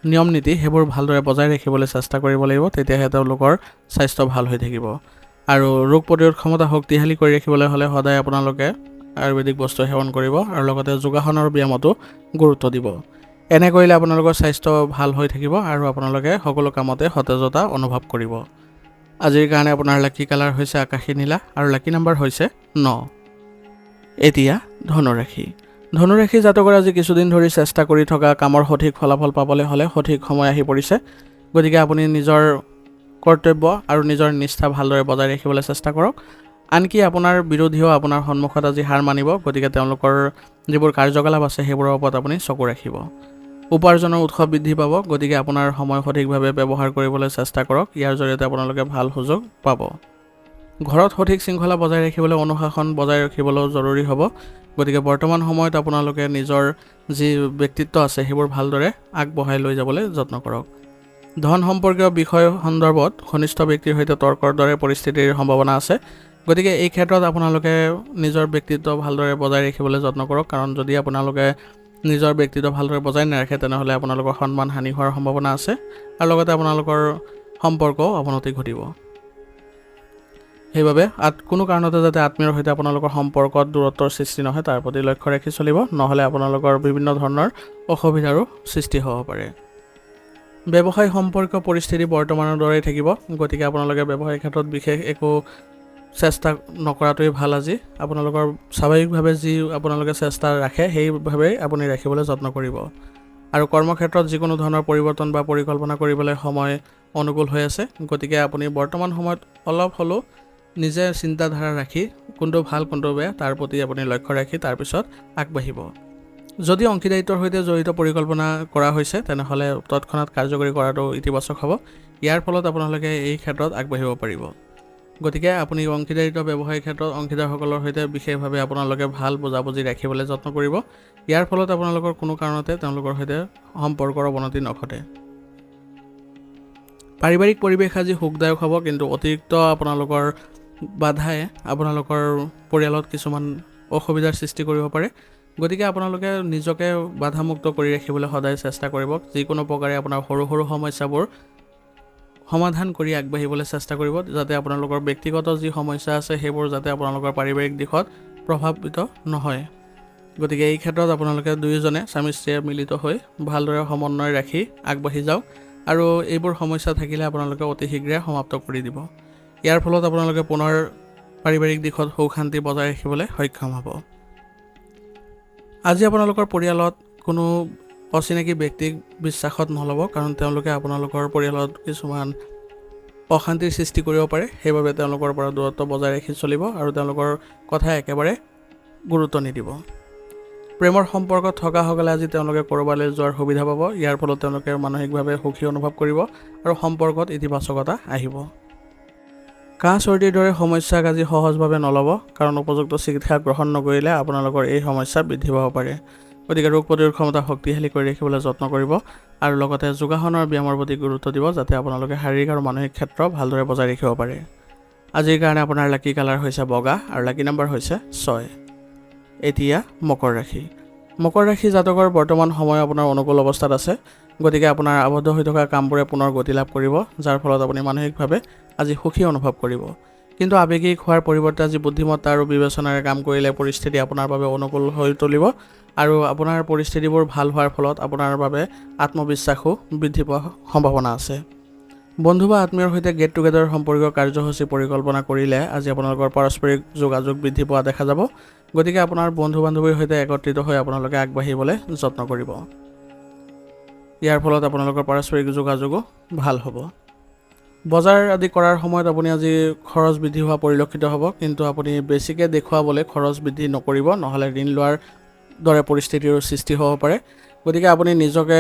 নিয়ম নীতি সেইবোৰ ভালদৰে বজাই ৰাখিবলৈ চেষ্টা কৰিব লাগিব। তেতিয়াহে তেওঁলোকৰ স্বাস্থ্য ভাল হৈ থাকিব আৰু ৰোগ প্ৰতিৰোধ ক্ষমতা শক্তিশালী কৰি ৰাখিবলৈ হ'লে সদায় আপোনালোকে আয়ুৰ্বেদিক বস্তু সেৱন কৰিব আৰু লগতে যোগাসনৰ ব্যায়ামতো গুৰুত্ব দিব। এনে কৰিলে আপোনালোকৰ স্বাস্থ্য ভাল হৈ থাকিব আৰু আপোনালোকে সকলো কামতে সতেজতা অনুভৱ কৰিব। আজিৰ কাৰণে আপোনাৰ লাকি কালাৰ হৈছে আকাশী নীলা আৰু লাকি নাম্বাৰ হৈছে 9। এতিয়া ধনুৰাশি। ধনুৰাশি জাতকৰ আজি কিছুদিন ধৰি চেষ্টা কৰি থকা কামৰ সঠিক ফলাফল পাবলৈ হ'লে সঠিক সময় আহি পৰিছে। গতিকে আপুনি নিজৰ কৰ্তব্য আৰু নিজৰ নিষ্ঠা ভালদৰে বজাই ৰাখিবলৈ চেষ্টা কৰক। আনকি আপোনাৰ বিৰোধীও আপোনাৰ সন্মুখত আজি হাৰ মানিব। গতিকে তেওঁলোকৰ যিবোৰ কাৰ্যকলাপ আছে সেইবোৰৰ ওপৰত আপুনি চকু ৰাখিব। উপাৰ্জনৰ উৎস বৃদ্ধি পাব। গতিকে আপোনাৰ সময় সঠিকভাৱে ব্যৱহাৰ কৰিবলৈ চেষ্টা কৰক। ইয়াৰ জৰিয়তে আপোনালোকে ভাল সুযোগ পাব। ঘৰত সঠিক শৃংখলা বজাই ৰাখিবলৈ অনুশাসন বজাই ৰাখিবলৈও জৰুৰী হ'ব। গতিকে বৰ্তমান সময়ত আপোনালোকে নিজৰ যি ব্যক্তিত্ব আছে সেইবোৰ ভালদৰে আগবঢ়াই লৈ যাবলৈ যত্ন কৰক। ধন সম্পৰ্কীয় বিষয় সন্দৰ্ভত ঘনিষ্ঠ ব্যক্তিৰ সৈতে তৰ্কৰ দৰে পৰিস্থিতিৰ সম্ভাৱনা আছে। গতিকে এই ক্ষেত্ৰত আপোনালোকে নিজৰ ব্যক্তিত্ব ভালদৰে বজাই ৰাখিবলৈ যত্ন কৰক, কাৰণ যদি আপোনালোকে নিজৰ ব্যক্তিত্ব ভালদৰে বজাই নাৰাখে তেনেহ'লে আপোনালোকৰ সন্মান হানি হোৱাৰ সম্ভাৱনা আছে আৰু লগতে আপোনালোকৰ সম্পৰ্কও অৱনতি ঘটিব। সেইবাবে কোনো কাৰণতে যাতে আত্মীয়ৰ সৈতে আপোনালোকৰ সম্পৰ্কত দূৰত্বৰ সৃষ্টি নহয় তাৰ প্ৰতি লক্ষ্য ৰাখি চলিব, নহ'লে আপোনালোকৰ বিভিন্ন ধৰণৰ অসুবিধাৰো সৃষ্টি হ'ব পাৰে। ব্যৱসায় সম্পৰ্কীয় পৰিস্থিতি বৰ্তমানৰ দৰেই থাকিব। গতিকে আপোনালোকে ব্যৱসায়ৰ ক্ষেত্ৰত বিশেষ একো চেষ্টা নকৰাটোৱেই ভাল। আজি আপোনালোকৰ স্বাভাৱিকভাৱে যি আপোনালোকে চেষ্টা ৰাখে সেইভাৱেই আপুনি ৰাখিবলৈ যত্ন কৰিব আৰু কৰ্মক্ষেত্ৰত যিকোনো ধৰণৰ পৰিৱৰ্তন বা পৰিকল্পনা কৰিবলৈ সময় অনুকূল হৈ আছে। গতিকে আপুনি বৰ্তমান সময়ত অলপ হ'লেও নিজে চিন্তাধাৰা ৰাখি কোনটো ভাল কোনটো বেয়া তাৰ প্ৰতি আপুনি লক্ষ্য ৰাখি তাৰপিছত আগবাঢ়িব। যদি অংশীদাৰিত্বৰ সৈতে জড়িত পৰিকল্পনা কৰা হৈছে তেনেহ'লে তৎক্ষণাত কাৰ্যকৰী কৰাটো ইতিবাচক হ'ব। ইয়াৰ ফলত আপোনালোকে এই ক্ষেত্ৰত আগবাঢ়িব পাৰিব। গতিকে আপুনি অংশীদাৰিত্ব ব্যৱসায়িক ক্ষেত্ৰত অংশীদাৰসকলৰ সৈতে বিশেষভাৱে আপোনালোকে ভাল বুজাবুজি ৰাখিবলৈ যত্ন কৰিব। ইয়াৰ ফলত আপোনালোকৰ কোনো কাৰণতে তেওঁলোকৰ সৈতে সম্পৰ্কৰ অৱনতি নঘটে। পাৰিবাৰিক পৰিৱেশ আজি সুখদায়ক হ'ব, কিন্তু অতিৰিক্ত আপোনালোকৰ বাধাই আপোনালোকৰ পৰিয়ালত কিছুমান অসুবিধাৰ সৃষ্টি কৰিব পাৰে। গতিকে আপোনালোকে নিজকে বাধামুক্ত কৰি ৰাখিবলৈ সদায় চেষ্টা কৰিব। যিকোনো প্ৰকাৰে আপোনাৰ সৰু সৰু সমস্যাবোৰ সমাধান কৰি আগবাঢ়িবলৈ চেষ্টা কৰিব, যাতে আপোনালোকৰ ব্যক্তিগত যি সমস্যা আছে সেইবোৰ যাতে আপোনালোকৰ পাৰিবাৰিক দিশত প্ৰভাৱিত নহয়। গতিকে এই ক্ষেত্ৰত আপোনালোকে দুয়োজনে স্বামী স্ত্ৰীয়ে মিলিত হৈ ভালদৰে সমন্বয় ৰাখি আগবাঢ়ি যাওক আৰু এইবোৰ সমস্যা থাকিলে আপোনালোকে অতি শীঘ্ৰে সমাপ্ত কৰি দিব। ইয়াৰ ফলত আপোনালোকে পুনৰ পাৰিবাৰিক দিশত সুখ শান্তি বজাই ৰাখিবলৈ সক্ষম হ'ব। আজি আপোনালোকৰ পৰিয়ালত কোনো অচিনাকি ব্যক্তিক বিশ্বাসত নল'ব, কাৰণ তেওঁলোকে আপোনালোকৰ পৰিয়ালত কিছুমান অশান্তিৰ সৃষ্টি কৰিব পাৰে। সেইবাবে তেওঁলোকৰ পৰা দূৰত্ব বজাই ৰাখি চলিব আৰু তেওঁলোকৰ কথা একেবাৰে গুৰুত্ব নিদিব। প্ৰেমৰ সম্পৰ্কত থকাসকলে আজি তেওঁলোকে ক'ৰবালৈ যোৱাৰ সুবিধা পাব। ইয়াৰ ফলত তেওঁলোকে মানসিকভাৱে সুখী অনুভৱ কৰিব আৰু সম্পৰ্কত ইতিবাচকতা আহিব। কাহ চৰ্দিৰ দৰে সমস্যাক আজি সহজভাৱে নল'ব, কাৰণ উপযুক্ত চিকিৎসা গ্ৰহণ নকৰিলে আপোনালোকৰ এই সমস্যা বৃদ্ধি পাব পাৰে। গতিকে ৰোগ প্ৰতিৰোধ ক্ষমতা শক্তিশালী কৰি ৰাখিবলৈ যত্ন কৰিব আৰু লগতে যোগাসনৰ ব্যায়ামৰ প্ৰতি গুৰুত্ব দিব, যাতে আপোনালোকে শাৰীৰিক আৰু মানসিক ক্ষেত্ৰ ভালদৰে বজাই ৰাখিব পাৰে। আজিৰ কাৰণে আপোনাৰ লাকি কালাৰ হৈছে বগা আৰু লাকি নাম্বাৰ হৈছে 6। এতিয়া মকৰ ৰাশি। মকৰ ৰাশি জাতকৰ বৰ্তমান সময় আপোনাৰ অনুকূল অৱস্থাত আছে। গতিকে আপোনাৰ আবদ্ধ হৈ থকা কামবোৰে পুনৰ গতি লাভ কৰিব, যাৰ ফলত আপুনি মানসিকভাৱে আজি সুখী অনুভৱ কৰিব। কিন্তু আৱেগিক হোৱাৰ পৰিৱৰ্তে আজি বুদ্ধিমত্তা আৰু বিবেচনাৰে কাম কৰিলে পৰিস্থিতি আপোনাৰ বাবে অনুকূল হৈ তুলিব আৰু আপোনাৰ পৰিস্থিতিবোৰ ভাল হোৱাৰ ফলত আপোনাৰ বাবে আত্মবিশ্বাসো বৃদ্ধি পোৱাৰ সম্ভাৱনা আছে। বন্ধু বা আত্মীয়ৰ সৈতে গেট টুগেডাৰ সম্পৰ্কীয় কাৰ্যসূচী পৰিকল্পনা কৰিলে আজি আপোনালোকৰ পাৰস্পৰিক যোগাযোগ বৃদ্ধি পোৱা দেখা যাব। গতিকে আপোনাৰ বন্ধু বান্ধৱীৰ সৈতে একত্ৰিত হৈ আপোনালোকে আগবাঢ়িবলৈ যত্ন কৰিব। ইয়াৰ ফলত আপোনালোকৰ পাৰস্পৰিক যোগাযোগো ভাল হ'ব। বজাৰ আদি কৰাৰ সময়ত আপুনি আজি খৰচ বৃদ্ধি হোৱা পৰিলক্ষিত হ'ব, কিন্তু আপুনি বেছিকৈ দেখুৱাবলৈ খৰচ বৃদ্ধি নকৰিব, নহ'লে ঋণ লোৱাৰ দৰে পৰিস্থিতিৰ সৃষ্টি হ'ব পাৰে। গতিকে আপুনি নিজকে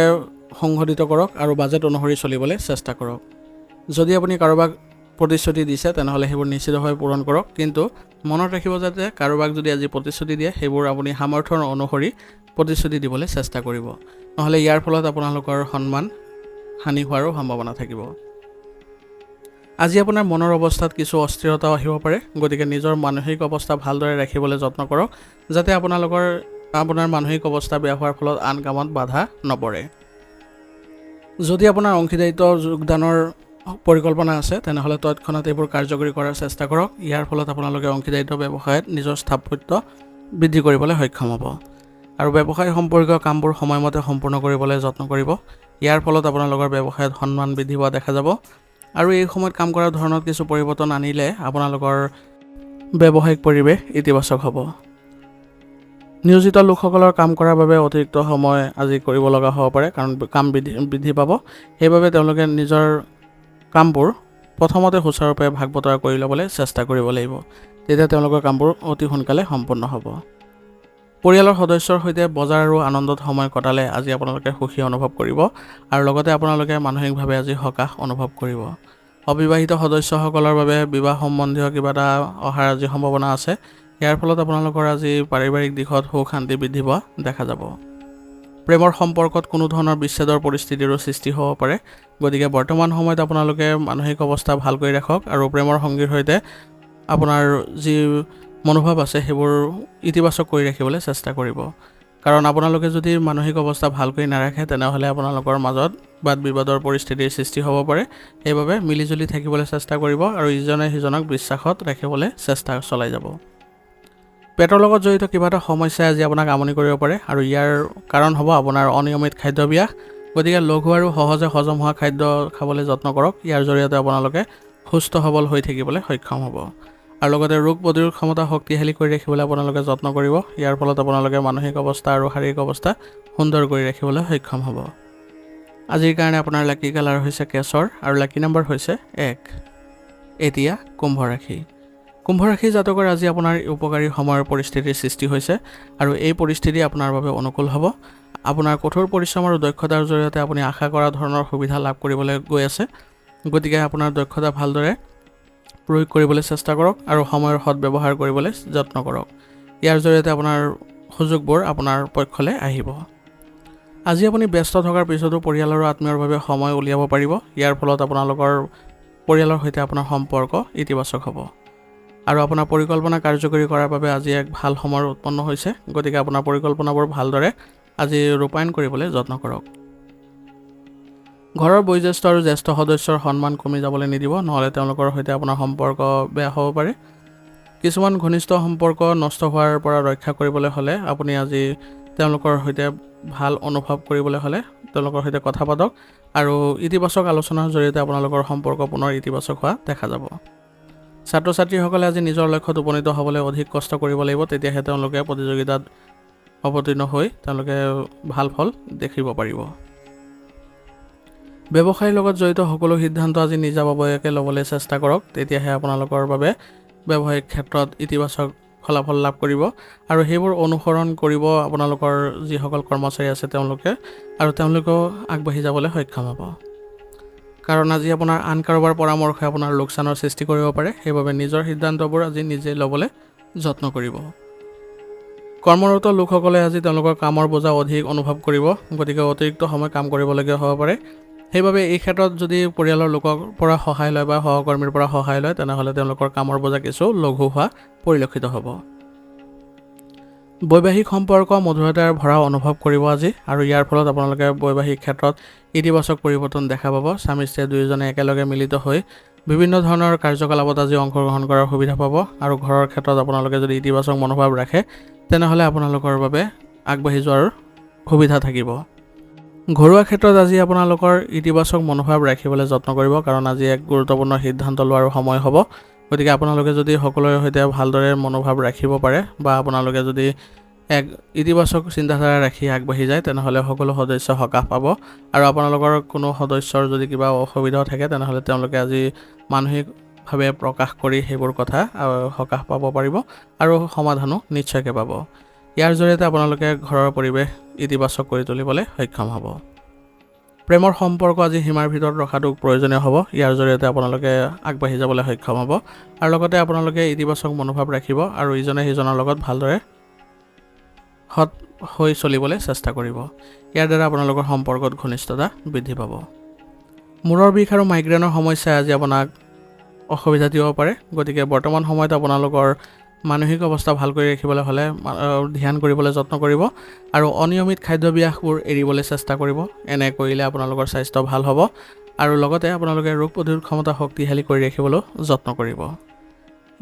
সংশোধিত কৰক আৰু বাজেট অনুসৰি চলিবলৈ চেষ্টা কৰক। যদি আপুনি কাৰোবাক প্ৰতিশ্ৰুতি দিছে তেনেহ'লে সেইবোৰ নিশ্চিতভাৱে পূৰণ কৰক, কিন্তু মনত ৰাখিব যাতে কাৰোবাক যদি আজি প্ৰতিশ্ৰুতি দিয়ে সেইবোৰ আপুনি সামৰ্থ্যৰ অনুসৰি প্ৰতিশ্ৰুতি দিবলৈ চেষ্টা কৰিব, নহ'লে ইয়াৰ ফলত আপোনালোকৰ সন্মান হানি হোৱাৰো সম্ভাৱনা থাকিব। আজি আপোনাৰ মনৰ অৱস্থাত কিছু অস্থিৰতাও আহিব পাৰে, গতিকে নিজৰ মানসিক অৱস্থা ভালদৰে ৰাখিবলৈ যত্ন কৰক যাতে আপোনাৰ মানসিক অৱস্থা বেয়া হোৱাৰ ফলত আন কামত বাধা নপৰে। যদি আপোনাৰ অংশীদাৰিত্ব যোগদানৰ পৰিকল্পনা আছে তেনেহ'লে তৎক্ষণাত এইবোৰ কাৰ্যকৰী কৰাৰ চেষ্টা কৰক। ইয়াৰ ফলত আপোনালোকে অংশীদাৰিত্ব ব্যৱসায়ত নিজৰ স্থাপত্য বৃদ্ধি কৰিবলৈ সক্ষম হ'ব আৰু ব্যৱসায় সম্পৰ্কীয় কামবোৰ সময়মতে সম্পূৰ্ণ কৰিবলৈ যত্ন কৰিব। ইয়াৰ ফলত আপোনালোকৰ ব্যৱসায়ত সন্মান বৃদ্ধি পোৱা দেখা যাব আৰু এই সময়ত কাম কৰাৰ ধৰণত কিছু পৰিৱৰ্তন আনিলে আপোনালোকৰ ব্যৱসায়িক পৰিৱেশ ইতিবাচক হ'ব। নিয়োজিত লোকসকলৰ কাম কৰাৰ বাবে অতিৰিক্ত সময় আজি কৰিব লগা হ'ব পাৰে, কাৰণ কাম বৃদ্ধি পাব। সেইবাবে তেওঁলোকে নিজৰ কামবোৰ প্ৰথমতে সুচাৰুৰূপে ভাগ বতৰা কৰি ল'বলৈ চেষ্টা কৰিব লাগিব, তেতিয়া তেওঁলোকৰ কামবোৰ অতি সোনকালে সম্পূৰ্ণ হ'ব। পৰিয়ালৰ সদস্যৰ সৈতে বজাৰ আৰু আনন্দত সময় কটালে আজি আপোনালোকে সুখী অনুভৱ কৰিব আৰু লগতে আপোনালোকে মানসিকভাৱে আজি সকাহ অনুভৱ কৰিব। অবিবাহিত সদস্যসকলৰ বাবে বিবাহ সম্বন্ধীয় কিবা এটা অহাৰ আজি সম্ভাৱনা আছে। ইয়াৰ ফলত আপোনালোকৰ আজি পাৰিবাৰিক দিশত সুখ শান্তি বৃদ্ধি পোৱা দেখা যাব। প্ৰেমৰ সম্পৰ্কত কোনো ধৰণৰ বিচ্ছেদৰ পৰিস্থিতিৰো সৃষ্টি হ'ব পাৰে, গতিকে বৰ্তমান সময়ত আপোনালোকে মানসিক অৱস্থা ভাল কৰি ৰাখক আৰু প্ৰেমৰ সংগীৰ সৈতে আপোনাৰ যি মনোভাৱ আছে সেইবোৰ ইতিবাচক কৰি ৰাখিবলৈ চেষ্টা কৰিব, কাৰণ আপোনালোকে যদি মানসিক অৱস্থা ভাল কৰি নাৰাখে তেনেহ'লে আপোনালোকৰ মাজত বাদ বিবাদৰ পৰিস্থিতিৰ সৃষ্টি হ'ব পাৰে। সেইবাবে মিলিজুলি থাকিবলৈ চেষ্টা কৰিব আৰু ইজনে সিজনক বিশ্বাসত ৰাখিবলৈ চেষ্টা চলাই যাব। পেটৰ লগত জড়িত কিবা এটা সমস্যাই আজি আপোনাক আমনি কৰিব পাৰে আৰু ইয়াৰ কাৰণ হ'ব আপোনাৰ অনিয়মিত খাদ্যাভ্যাস। গতিকে লঘু আৰু সহজে হজম হোৱা খাদ্য খাবলৈ যত্ন কৰক। ইয়াৰ জৰিয়তে আপোনালোকে সুস্থ সবল হৈ থাকিবলৈ সক্ষম হ'ব আৰু লগতে ৰোগ প্ৰতিৰোধ ক্ষমতা শক্তিশালী কৰি ৰাখিবলৈ আপোনালোকে যত্ন কৰিব। ইয়াৰ ফলত আপোনালোকে মানসিক অৱস্থা আৰু শাৰীৰিক অৱস্থা সুন্দৰ কৰি ৰাখিবলৈ সক্ষম হ'ব। আজিৰ কাৰণে আপোনাৰ লাকি কালাৰ হৈছে কেশৰ আৰু লাকি নম্বৰ হৈছে 1। এতিয়া কুম্ভ ৰাশি। কুম্ভ ৰাশি জাতকৰ আজি আপোনাৰ উপকাৰী সময়ৰ পৰিস্থিতিৰ সৃষ্টি হৈছে আৰু এই পৰিস্থিতি আপোনাৰ বাবে অনুকূল হ'ব। আপোনাৰ কঠোৰ পৰিশ্ৰম আৰু দক্ষতাৰ জৰিয়তে আপুনি আশা কৰা ধৰণৰ সুবিধা লাভ কৰিবলৈ গৈ আছে। গতিকে আপোনাৰ দক্ষতা ভালদৰে প্ৰয়োগ কৰিবলৈ চেষ্টা কৰক আৰু সময়ৰ সদব্যৱহাৰ কৰিবলৈ যত্ন কৰক। ইয়াৰ জৰিয়তে আপোনাৰ সুযোগবোৰ আপোনাৰ পক্ষলৈ আহিব। আজি আপুনি ব্যস্ত থকাৰ পিছতো পৰিয়াল আৰু আত্মীয়ৰ বাবে সময় উলিয়াব পাৰিব। ইয়াৰ ফলত আপোনালোকৰ পৰিয়ালৰ সৈতে আপোনাৰ সম্পৰ্ক ইতিবাচক হ'ব আৰু আপোনাৰ পৰিকল্পনা কাৰ্যকৰী কৰাৰ বাবে আজি এক ভাল সময় উৎপন্ন হৈছে। গতিকে আপোনাৰ পৰিকল্পনাবোৰ ভালদৰে আজি ৰূপায়ণ কৰিবলৈ যত্ন কৰক। ঘৰৰ বয়োজ্যেষ্ঠ আৰু জ্যেষ্ঠ সদস্যৰ সন্মান কমি যাবলৈ নিদিব, নহ'লে তেওঁলোকৰ সৈতে আপোনাৰ সম্পৰ্ক বেয়া হ'ব পাৰে। কিছুমান ঘনিষ্ঠ সম্পৰ্ক নষ্ট হোৱাৰ পৰা ৰক্ষা কৰিবলৈ হ'লে আপুনি আজি তেওঁলোকৰ সৈতে ভাল অনুভৱ কৰিবলৈ হ'লে তেওঁলোকৰ সৈতে কথা পাতক আৰু ইতিবাচক আলোচনাৰ জৰিয়তে আপোনালোকৰ সম্পৰ্ক পুনৰ ইতিবাচক হোৱা দেখা যাব। ছাত্ৰ ছাত্ৰীসকলে আজি নিজৰ লক্ষ্যত উপনীত হ'বলৈ অধিক কষ্ট কৰিব লাগিব, তেতিয়াহে তেওঁলোকে প্ৰতিযোগিতাত অৱতীৰ্ণ হৈ তেওঁলোকে ভাল ফল দেখিব পাৰিব। ব্যৱসায়ৰ লগত জড়িত সকলো সিদ্ধান্ত আজি নিজাববীয়াকৈ ল'বলৈ চেষ্টা কৰক, তেতিয়াহে আপোনালোকৰ বাবে ব্যৱসায়িক ক্ষেত্ৰত ইতিবাচক ফলাফল লাভ কৰিব আৰু সেইবোৰ অনুসৰণ কৰিব আপোনালোকৰ যিসকল কৰ্মচাৰী আছে তেওঁলোকেও আগবাঢ়ি যাবলৈ সক্ষম হ'ব। কাৰণ আজি আপোনাৰ আন কাৰোবাৰ পৰামৰ্শই আপোনাৰ লোকচানৰ সৃষ্টি কৰিব পাৰে। সেইবাবে নিজৰ সিদ্ধান্তবোৰ আজি নিজে ল'বলৈ যত্ন কৰিব। কৰ্মৰত লোকসকলে আজি তেওঁলোকৰ কামৰ বোজা অধিক অনুভৱ কৰিব, গতিকে অতিৰিক্ত সময় কাম কৰিবলগীয়া হ'ব পাৰে। সেইবাবে এই ক্ষেত্ৰত যদি পৰিয়ালৰ লোকৰ পৰা সহায় লয় বা সহকৰ্মীৰ পৰা সহায় লয় তেনেহ'লে তেওঁলোকৰ কামৰ বোজা কিছু লঘু হোৱা পৰিলক্ষিত হ'ব। বৈবাহিক সম্পৰ্ক মধুৰতাৰ ভৰা অনুভৱ কৰিব আজি আৰু ইয়াৰ ফলত আপোনালোকে বৈবাহিক ক্ষেত্ৰত ইতিবাচক পৰিৱৰ্তন দেখা পাব। স্বামী স্ত্ৰী দুয়োজনে একেলগে মিলিত হৈ বিভিন্ন ধৰণৰ কাৰ্যকলাপত আজি অংশগ্ৰহণ কৰাৰ সুবিধা পাব আৰু ঘৰৰ ক্ষেত্ৰত আপোনালোকে যদি ইতিবাচক মনোভাৱ ৰাখে তেনেহ'লে আপোনালোকৰ বাবে আগবাঢ়ি যোৱাৰ সুবিধা থাকিব। ঘৰুৱা ক্ষেত্ৰত আজি আপোনালোকৰ ইতিবাচক মনোভাৱ ৰাখিবলৈ যত্ন কৰিব, কাৰণ আজি এক গুৰুত্বপূৰ্ণ সিদ্ধান্ত লোৱাৰ সময় হ'ব। গতিকে আপোনালোকে যদি সকলোৰে সৈতে ভালদৰে মনোভাৱ ৰাখিব পাৰে বা আপোনালোকে যদি এক ইতিবাচক চিন্তাধাৰা ৰাখি আগবাঢ়ি যায়, তেনেহ'লে সকলো সদস্য সকাহ পাব। আৰু আপোনালোকৰ কোনো সদস্যৰ যদি কিবা অসুবিধা থাকে, তেনেহ'লে তেওঁলোকে আজি মানসিকভাৱে প্ৰকাশ কৰি সেইবোৰ কথা সকাহ পাব পাৰিব আৰু সমাধানো নিশ্চয়কৈ পাব। ইয়াৰ জৰিয়তে আপোনালোকে ঘৰৰ পৰিৱেশ ইতিবাচক কৰি তুলিবলৈ সক্ষম হ'ব। প্ৰেমৰ সম্পৰ্ক আজি সীমাৰ ভিতৰত ৰখাটো প্ৰয়োজনীয় হ'ব। ইয়াৰ জৰিয়তে আপোনালোকে আগবাঢ়ি যাবলৈ সক্ষম হ'ব আৰু লগতে আপোনালোকে ইতিবাচক মনোভাৱ ৰাখিব আৰু ইজনে সিজনৰ লগত ভালদৰে সৎ হৈ চলিবলৈ চেষ্টা কৰিব। ইয়াৰ দ্বাৰা আপোনালোকৰ সম্পৰ্কত ঘনিষ্ঠতা বৃদ্ধি পাব। মূৰৰ বিষ আৰু মাইগ্ৰেনৰ সমস্যাই আজি আপোনাক অসুবিধা দিব পাৰে। গতিকে বৰ্তমান সময়ত আপোনালোকৰ মানসিক অৱস্থা ভাল কৰি ৰাখিবলৈ হ'লে ধ্যান কৰিবলৈ যত্ন কৰিব আৰু অনিয়মিত খাদ্যাভ্যাসবোৰ এৰিবলৈ চেষ্টা কৰিব। এনে কৰিলে আপোনালোকৰ স্বাস্থ্য ভাল হ'ব আৰু লগতে আপোনালোকে ৰোগ প্ৰতিৰোধ ক্ষমতা শক্তিশালী কৰি ৰাখিবলৈ যত্ন কৰিব।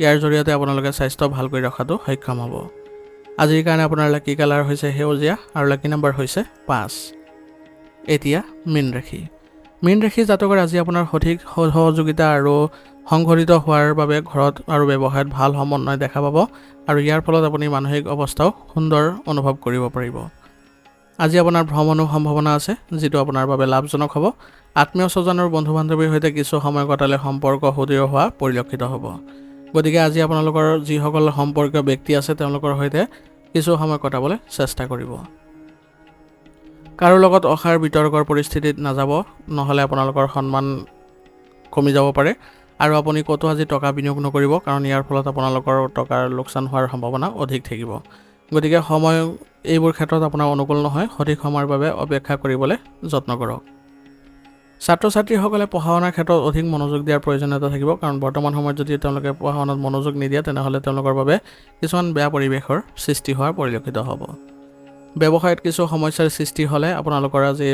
ইয়াৰ জৰিয়তে আপোনালোকে স্বাস্থ্য ভাল কৰি ৰখাটো সক্ষম হ'ব। আজিৰ কাৰণে আপোনাৰ লাকি কালাৰ হৈছে সেউজীয়া আৰু লাকি নম্বৰ হৈছে 5। এতিয়া মীন ৰাশি। মীন ৰাশি জাতকৰ আজি আপোনাৰ সঠিক সহযোগিতা আৰু সংঘটিত হোৱাৰ বাবে ঘৰত আৰু ব্যৱসায়ত ভাল সমন্বয় দেখা পাব আৰু ইয়াৰ ফলত আপুনি মানসিক অৱস্থাও সুন্দৰ অনুভৱ কৰিব পাৰিব। আজি আপোনাৰ ভ্ৰমণৰ সম্ভাৱনা আছে, যিটো আপোনাৰ বাবে লাভজনক হ'ব। আত্মীয় স্বজন আৰু বন্ধু বান্ধৱীৰ সৈতে কিছু সময় কটালে সম্পৰ্ক সুদৃঢ় হোৱা পৰিলক্ষিত হ'ব। গতিকে আজি আপোনালোকৰ যিসকল সম্পৰ্কীয় ব্যক্তি আছে, তেওঁলোকৰ সৈতে কিছু সময় কটাবলৈ চেষ্টা কৰিব। কাৰো লগত অসাৰ বিতৰ্কৰ পৰিস্থিতিত নাযাব, নহ'লে আপোনালোকৰ সন্মান কমি যাব পাৰে আৰু আপুনি ক'তো আজি টকা বিনিয়োগ নকৰিব, কাৰণ ইয়াৰ ফলত আপোনালোকৰ টকাৰ লোকচান হোৱাৰ সম্ভাৱনা অধিক থাকিব। গতিকে সময় এইবোৰ ক্ষেত্ৰত আপোনাৰ অনুকূল নহয়। সঠিক সময়ৰ বাবে অপেক্ষা কৰিবলৈ যত্ন কৰক। ছাত্ৰ ছাত্ৰীসকলে পঢ়া শুনাৰ ক্ষেত্ৰত অধিক মনোযোগ দিয়াৰ প্ৰয়োজনীয়তা থাকিব, কাৰণ বৰ্তমান সময়ত যদি তেওঁলোকে পঢ়া শুনাত মনোযোগ নিদিয়ে, তেনেহ'লে তেওঁলোকৰ বাবে কিছুমান বেয়া পৰিৱেশৰ সৃষ্টি হোৱাৰ পৰিলক্ষিত হ'ব। ব্যৱসায়ত কিছু সমস্যাৰ সৃষ্টি হ'লে আপোনালোকৰ আজি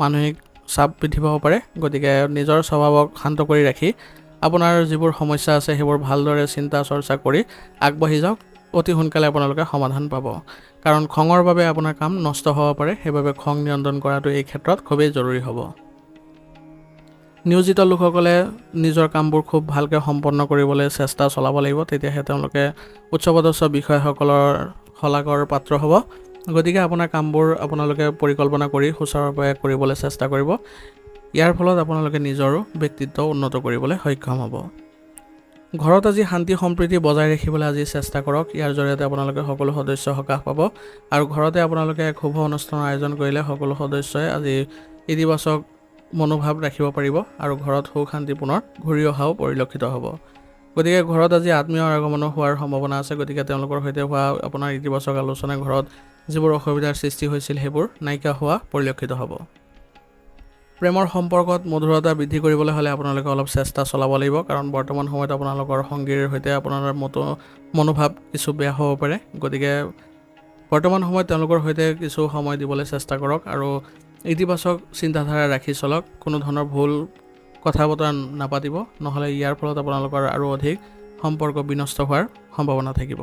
মানসিক চাপ বৃদ্ধি পাব পাৰে। গতিকে নিজৰ স্বভাৱক শান্ত কৰি ৰাখি আপোনাৰ যিবোৰ সমস্যা আছে সেইবোৰ ভালদৰে চিন্তা চৰ্চা কৰি আগবাঢ়ি যাওক। অতি সোনকালে আপোনালোকে সমাধান পাব, কাৰণ খঙৰ বাবে আপোনাৰ কাম নষ্ট হ'ব পাৰে। সেইবাবে খং নিয়ন্ত্ৰণ কৰাটো এই ক্ষেত্ৰত খুবেই জৰুৰী হ'ব। নিয়োজিত লোকসকলে নিজৰ কামবোৰ খুব ভালকৈ সম্পন্ন কৰিবলৈ চেষ্টা চলাব লাগিব, তেতিয়াহে তেওঁলোকে উচ্চপদস্থ বিষয়াসকলৰ শলাগৰ পাত্ৰ হ'ব। গতিকে আপোনাৰ কামবোৰ আপোনালোকে পৰিকল্পনা কৰি সুচাৰুৰূপে কৰিবলৈ চেষ্টা কৰিব। ইয়াৰ ফলত আপোনালোকে নিজৰো ব্যক্তিত্ব উন্নত কৰিবলৈ সক্ষম হ'ব। ঘৰত আজি শান্তি সম্প্ৰীতি বজাই ৰাখিবলৈ আজি চেষ্টা কৰক। ইয়াৰ জৰিয়তে আপোনালোকে সকলো সদস্য সকাহ পাব আৰু ঘৰতে আপোনালোকে এক শুভ অনুষ্ঠানৰ আয়োজন কৰিলে সকলো সদস্যই আজি ইতিবাচক মনোভাৱ ৰাখিব পাৰিব আৰু ঘৰত সুখ শান্তি পুনৰ ঘূৰি অহাও পৰিলক্ষিত হ'ব। গতিকে ঘৰত আজি আত্মীয় আগমন হোৱাৰ সম্ভাৱনা আছে। গতিকে তেওঁলোকৰ সৈতে হোৱা আপোনাৰ ইতিবাচক আলোচনাই ঘৰত যিবোৰ অসুবিধাৰ সৃষ্টি হৈছিল সেইবোৰ নাইকিয়া হোৱা পৰিলক্ষিত হ'ব। প্ৰেমৰ সম্পৰ্কত মধুৰতা বৃদ্ধি কৰিবলৈ হ'লে আপোনালোকে অলপ চেষ্টা চলাব লাগিব, কাৰণ বৰ্তমান সময়ত আপোনালোকৰ সংগীৰ সৈতে আপোনাৰ মনোভাৱ কিছু বেয়া হ'ব পাৰে। গতিকে বৰ্তমান সময়ত তেওঁলোকৰ সৈতে কিছু সময় দিবলৈ চেষ্টা কৰক আৰু ইতিবাচক চিন্তাধাৰা ৰাখি চলক। কোনো ধৰণৰ ভুল কথা বতৰা নাপাতিব, নহ'লে ইয়াৰ ফলত আপোনালোকৰ আৰু অধিক সম্পৰ্ক বিনষ্ট হোৱাৰ সম্ভাৱনা থাকিব।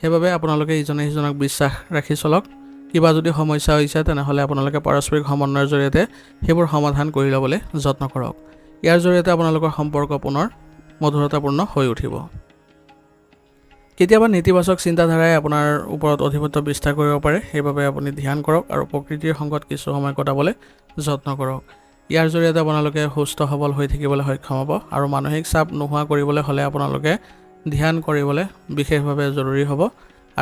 সেইবাবে আপোনালোকে ইজনে সিজনক বিশ্বাস ৰাখি চলক। কিবা যদি সমস্যা হৈছে তেনেহ'লে আপোনালোকে পাৰস্পৰিক সমন্বয়ৰ জৰিয়তে সেইবোৰ সমাধান কৰি ল'বলৈ যত্ন কৰক। ইয়াৰ জৰিয়তে আপোনালোকৰ সম্পৰ্ক পুনৰ মধুৰতাপূৰ্ণ হৈ উঠিব। কেতিয়াবা নেতিবাচক চিন্তাধাৰাই আপোনাৰ ওপৰত আধিপত্য বিস্তাৰ কৰিব পাৰে। সেইবাবে আপুনি ধ্যান কৰক আৰু প্ৰকৃতিৰ সংগত কিছু সময় কটাবলৈ যত্ন কৰক। ইয়াৰ জৰিয়তে আপোনালোকে সুস্থ সবল হৈ থাকিবলৈ সক্ষম হ'ব আৰু মানসিক চাপ নোহোৱা কৰিবলৈ হ'লে আপোনালোকে ধ্যান কৰিবলৈ বিশেষভাৱে জৰুৰী হ'ব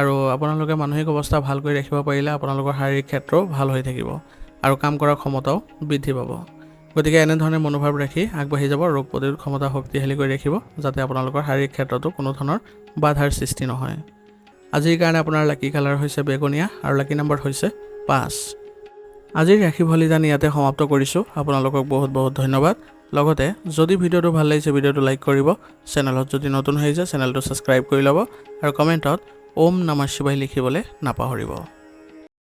আৰু আপোনালোকে মানসিক অৱস্থা ভাল কৰি ৰাখিব পাৰিলে আপোনালোকৰ শাৰীৰিক ক্ষেত্ৰও ভাল হৈ থাকিব আৰু কাম কৰাৰ ক্ষমতাও বৃদ্ধি পাব। গতিকে এনেধৰণে মনোভাৱ ৰাখি আগবাঢ়ি যাব। ৰোগ প্ৰতিৰোধ ক্ষমতা শক্তিশালী কৰি ৰাখিব, যাতে আপোনালোকৰ শাৰীৰিক ক্ষেত্ৰতো কোনো ধৰণৰ বাধাৰ সৃষ্টি নহয়। আজিৰ কাৰণে আপোনাৰ লাকি কালাৰ হৈছে বেঙুনীয়া আৰু লাকি নম্বৰ হৈছে 5। আজিৰ ৰাশিফল জানি ইয়াতে সমাপ্ত কৰিছোঁ। আপোনালোকক বহুত বহুত ধন্যবাদ। লগতে যদি ভিডিঅ'টো ভাল লাগিছে ভিডিঅ'টো লাইক কৰিব, চেনেলত যদি নতুন হৈছে চেনেলটো ছাবস্ক্ৰাইব কৰি ল'ব আৰু কমেণ্টত ওম নমঃ শিৱায় লিখিবলৈ নাপাহৰিব।